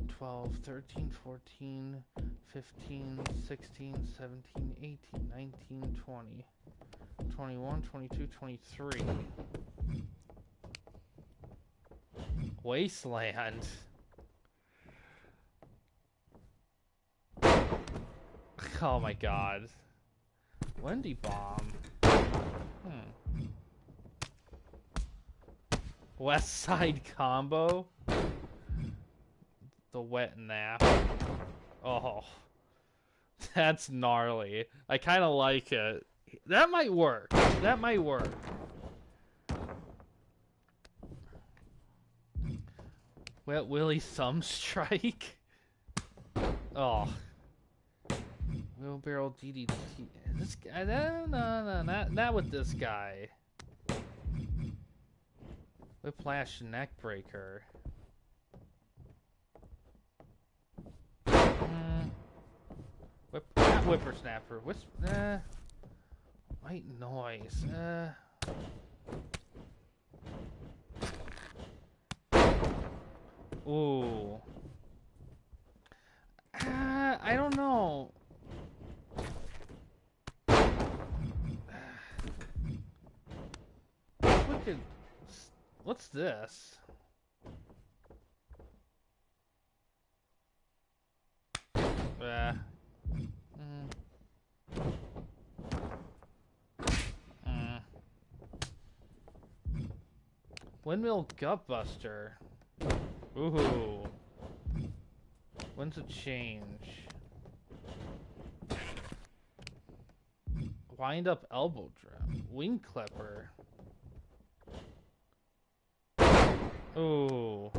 12, 13, 14, 15, 16, 17, 18, 19, 20, 21, 22, 23. Wasteland. Oh my god. Wendy Bomb. West Side Combo. The Wet Nap. Oh. That's gnarly. I kind of like it. That might work. Wet Willie Thumb Strike. Oh. Wheelbarrow DDT. This guy. No, not with this guy. Whiplash Neckbreaker. Not Whippersnapper. White Noise. Ooh. I don't know. What's this? Windmill Gutbuster. Ooh. When's it change? Wind up elbow drum. Wing clipper. Ooh.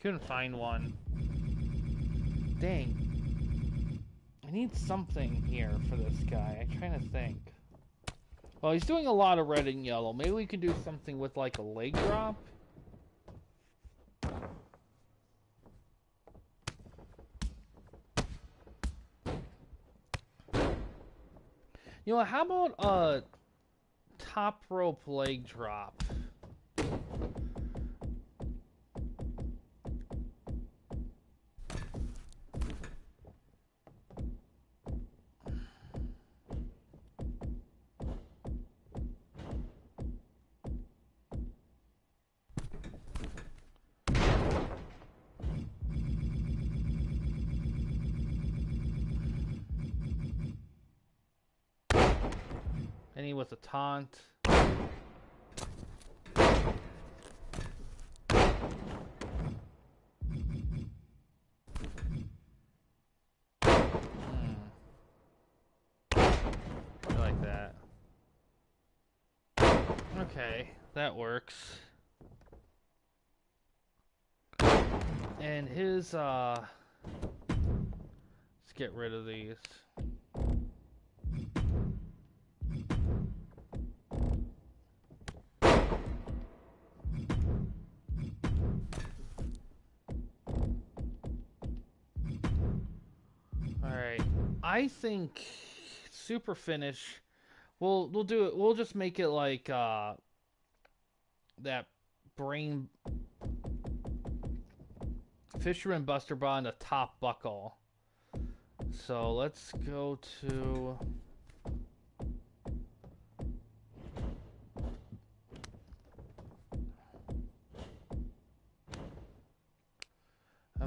Couldn't find one. Dang. I need something here for this guy. I'm trying to think. Well, he's doing a lot of red and yellow. Maybe we can do something with like a leg drop. You know, how about a top rope leg drop? Any with a taunt. I like that. Okay, that works. And his, let's get rid of these. Alright, I think super finish, we'll do it, we'll just make it like, that brain Fisherman Buster Bond, a top buckle. So let's go to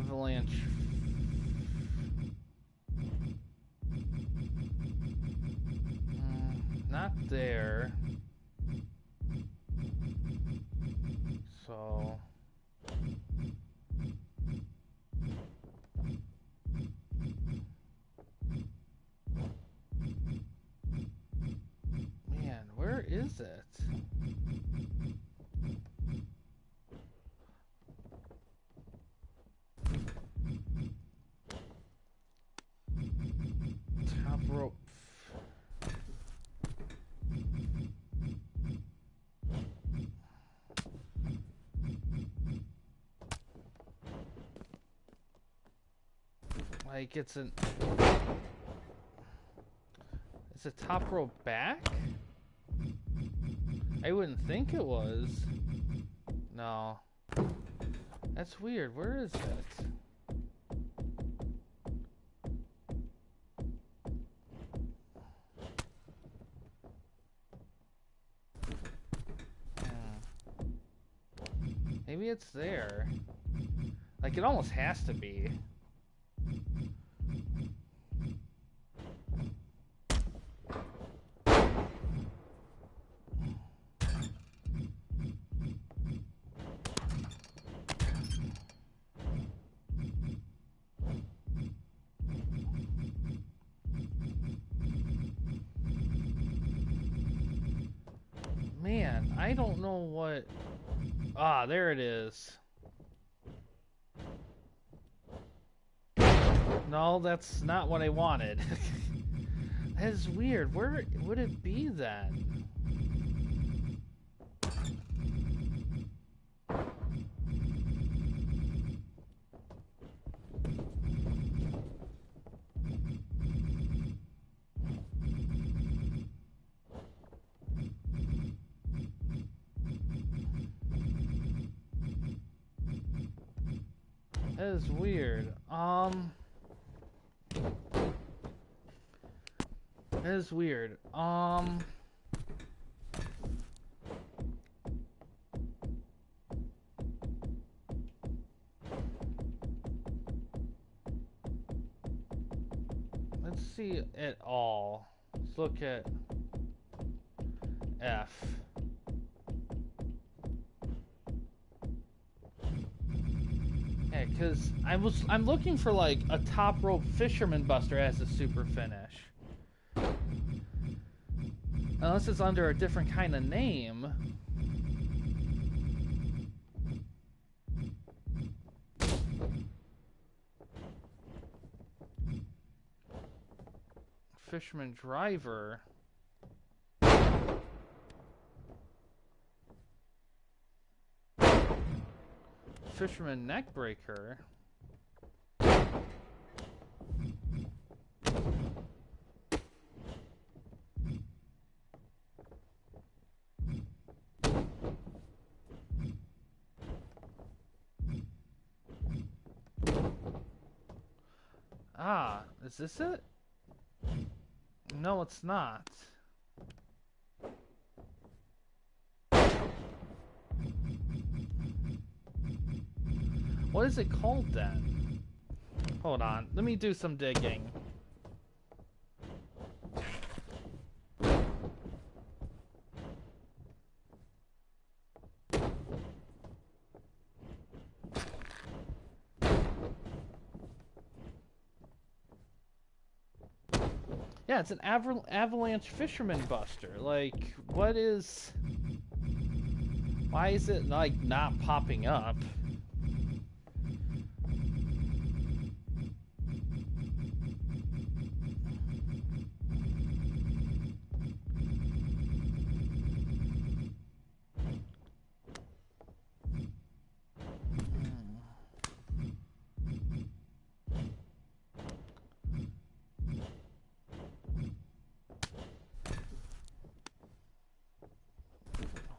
avalanche. Not there. So man, where is it? Top rope. Like it's a top rope back? I wouldn't think it was. No. That's weird. Where is it? Maybe it's there. Like it almost has to be. Man, I don't know what... Ah, there it is. No, that's not what I wanted. That is weird. Where would it be then? That is weird. That is weird. Let's see it all. Let's look at F. Yeah, because I'm looking for like a top rope fisherman buster as a super finish. Unless it's under a different kind of name. Fisherman driver. Fisherman neckbreaker. Ah, is this it? No, it's not. What is it called then? Hold on, let me do some digging. Yeah, it's an avalanche fisherman buster. Like, what is... Why is it, like, not popping up?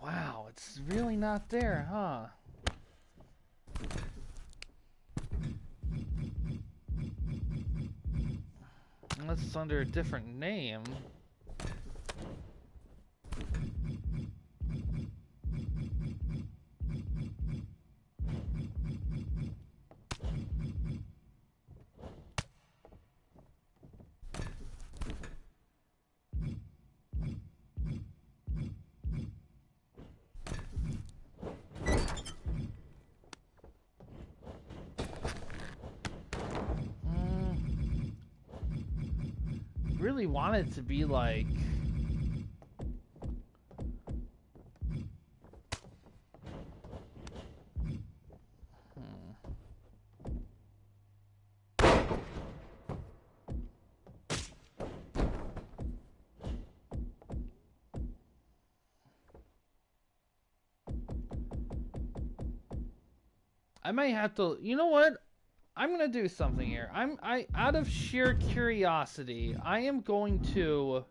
Wow, it's really not there, huh? Unless it's under a different name. really want it to be like... I might have to... You know what? I'm gonna do something here. Out of sheer curiosity, I am going to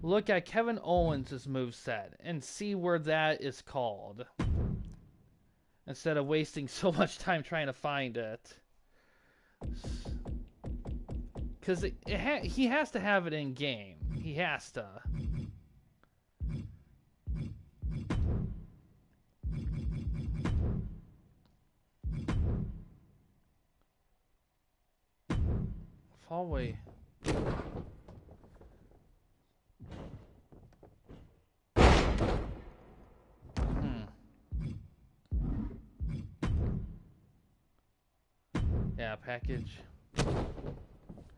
look at Kevin Owens' moveset and see where that is called, instead of wasting so much time trying to find it. Because he has to have it in game. He has to. Hallway. Yeah, package.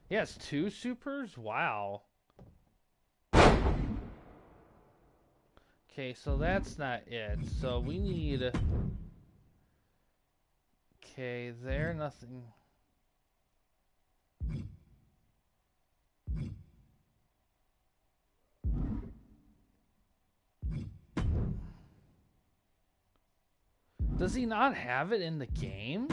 He has 2 supers? Wow. Okay, so that's not it. So we need... Okay, there, nothing... Does he not have it in the game?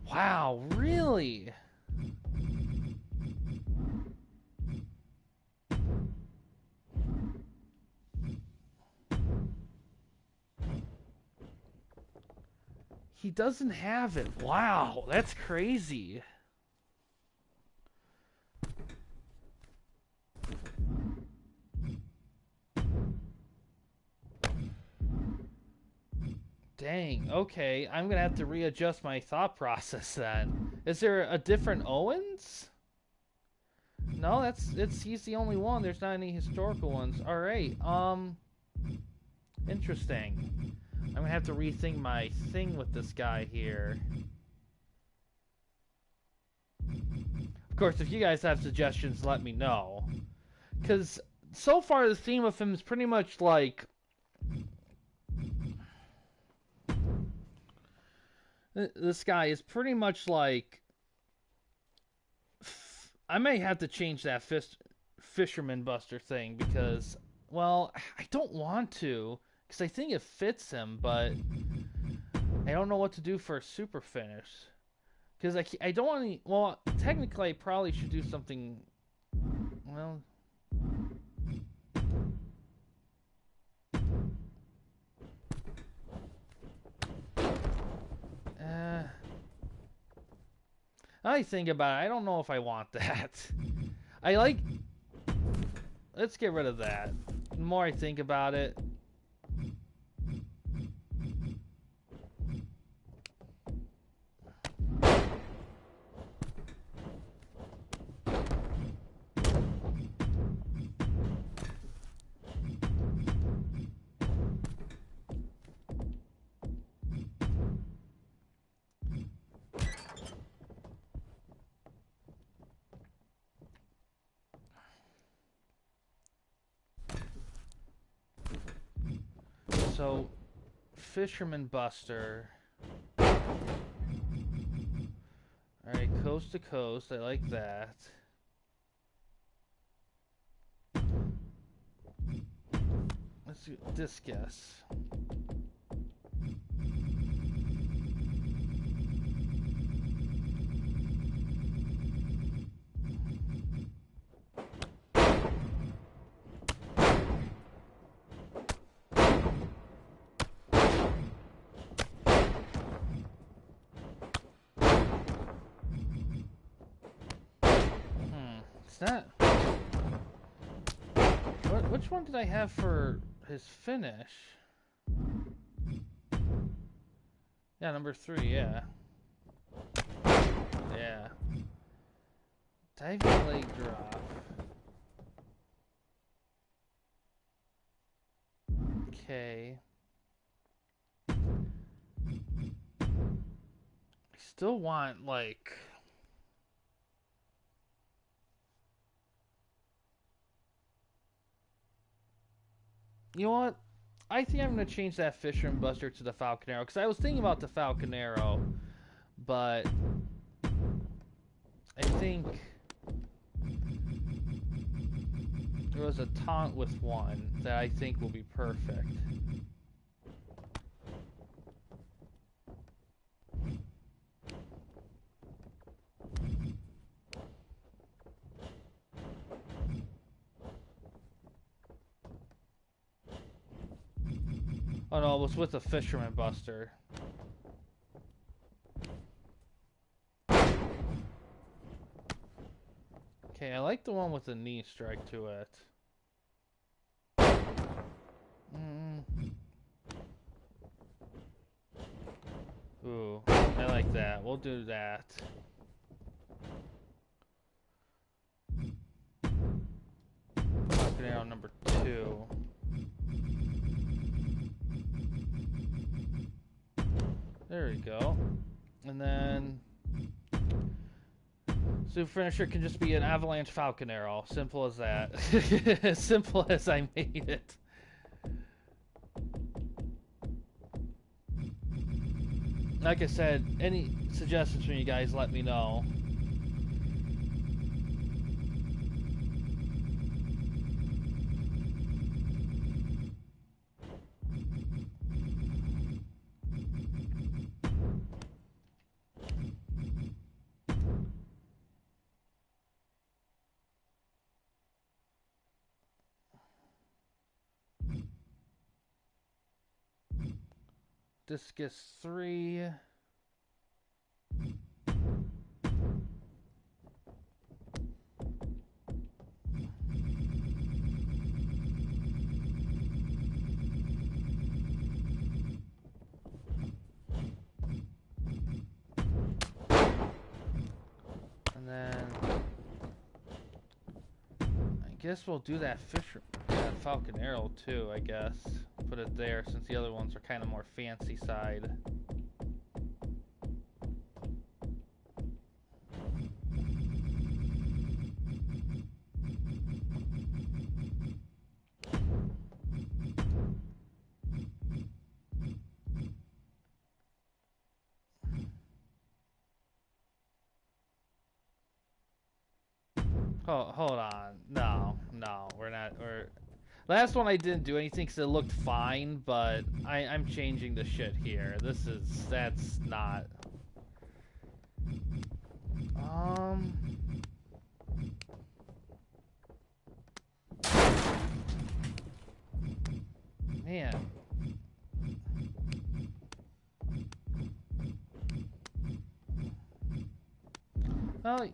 Wow, really? He doesn't have it. Wow, that's crazy. Dang, okay. I'm gonna have to readjust my thought process then. Is there a different Owens? No, he's the only one. There's not any historical ones. Alright, interesting. I'm gonna have to rethink my thing with this guy here. Of course, if you guys have suggestions, let me know. Because so far the theme of him is pretty much like... This guy is pretty much like... I may have to change that Fisherman Buster thing because... Well, I don't want to. Because I think it fits him, but... I don't know what to do for a super finish. Because I don't want to... Well, technically I probably should do something... Well... I think about it. I don't know if I want that. I like... Let's get rid of that. The more I think about it... So, Fisherman Buster. Alright, coast to coast. I like that. Let's do discus. That which one did I have for his finish? Yeah, number 3, yeah. Yeah. Diving leg drop. Okay. still want, like... You know what? I think I'm going to change that Fisherman Buster to the Falcon Arrow. Because I was thinking about the Falcon Arrow. But... I think... there was a taunt with one that I think will be perfect. Oh no, it was with a Fisherman Buster. Okay, I like the one with the knee strike to it. Ooh, I like that. We'll do that. Falcon Arrow number 2. There we go. And then... Super Finisher can just be an Avalanche Falcon Arrow. Simple as that. As simple as I made it. Like I said, any suggestions from you guys, let me know. Discus 3. And then I guess we'll do that Falcon Arrow too, I guess. Put it there since the other ones are kind of more fancy side. Oh, hold on. No, we're not. Last one I didn't do anything because it looked fine, but I'm changing the shit here. That's not. Man. Well.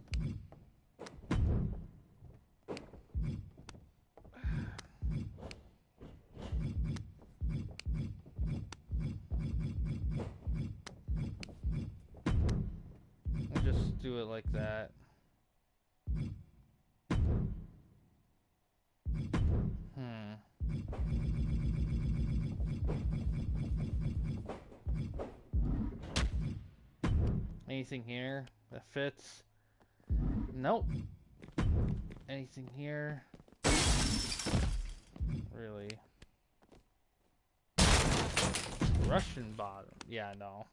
Just do it like that. Anything here that fits? Nope. Anything here? Really? Russian bottom. Yeah, no.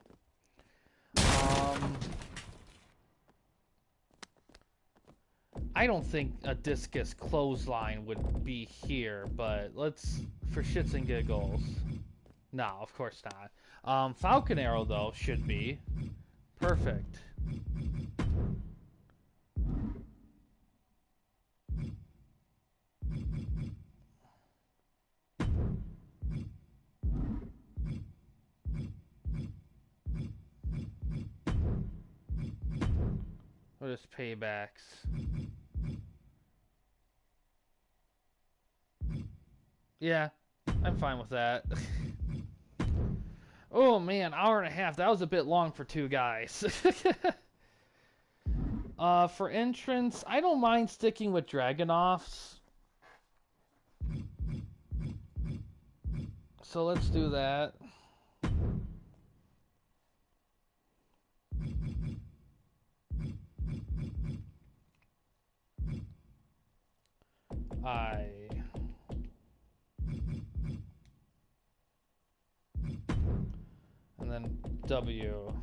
I don't think a discus clothesline would be here, but let's, for shits and giggles. No, of course not. Falcon Arrow, though, should be. Perfect. What is paybacks? Yeah, I'm fine with that. Oh man, hour and a half. That was a bit long for two guys. For entrance, I don't mind sticking with Dragunovs. So let's do that. I. And then W.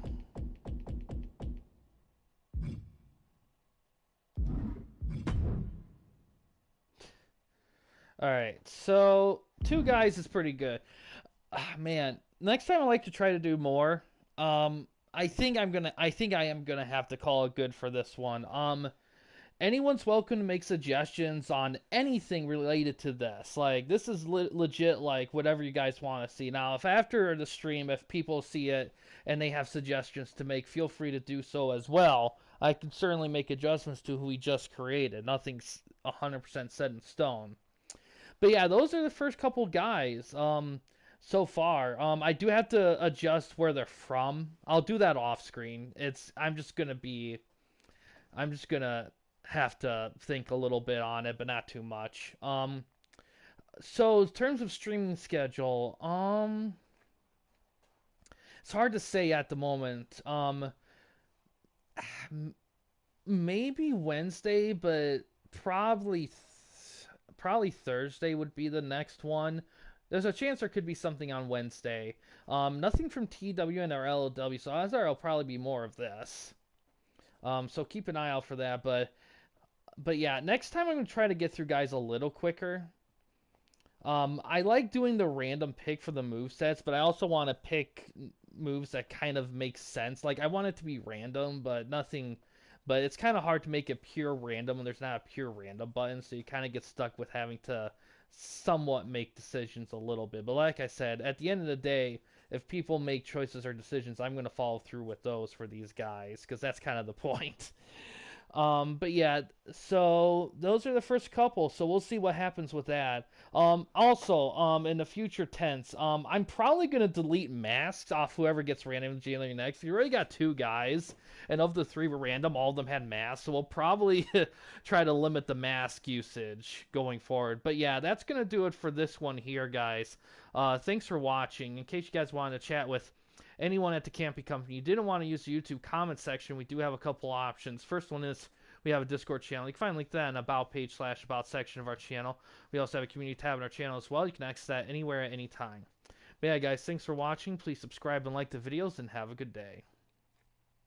Alright, so 2 guys is pretty good. Man, next time I like to try to do more. I think I am gonna have to call it good for this one. Anyone's welcome to make suggestions on anything related to this. Like, this is legit, like, whatever you guys want to see. Now, if after the stream, if people see it and they have suggestions to make, feel free to do so as well. I can certainly make adjustments to who we just created. Nothing's 100% set in stone. But yeah, those are the first couple guys so far. I do have to adjust where they're from. I'll do that off screen. I'm just gonna have to think a little bit on it, but not too much. So in terms of streaming schedule, it's hard to say at the moment. Maybe Wednesday, but probably probably Thursday would be the next one. There's a chance there could be something on Wednesday. Nothing from TWN or LLW, so odds are it'll probably be more of this. So keep an eye out for that. But yeah, next time I'm gonna try to get through guys a little quicker. I like doing the random pick for the move sets, but I also want to pick moves that kind of make sense. Like, I want it to be random, but nothing. But it's kind of hard to make it pure random when there's not a pure random button, so you kind of get stuck with having to somewhat make decisions a little bit. But like I said, at the end of the day, if people make choices or decisions, I'm going to follow through with those for these guys, because that's kind of the point. But yeah, so those are the first couple, so we'll see what happens with that. Also, in the future tense, I'm probably gonna delete masks off whoever gets random jailing next. We already got 2 guys, and of the 3 were random, all of them had masks, so we'll probably try to limit the mask usage going forward. But yeah, that's gonna do it for this one here, guys. Thanks for watching. In case you guys wanted to chat with anyone at the Campy Company you didn't want to use the YouTube comment section, we do have a couple options. First one is we have a Discord channel. You can find a link to that in the About page / About section of our channel. We also have a community tab in our channel as well. You can access that anywhere at any time. But yeah, guys, thanks for watching. Please subscribe and like the videos, and have a good day.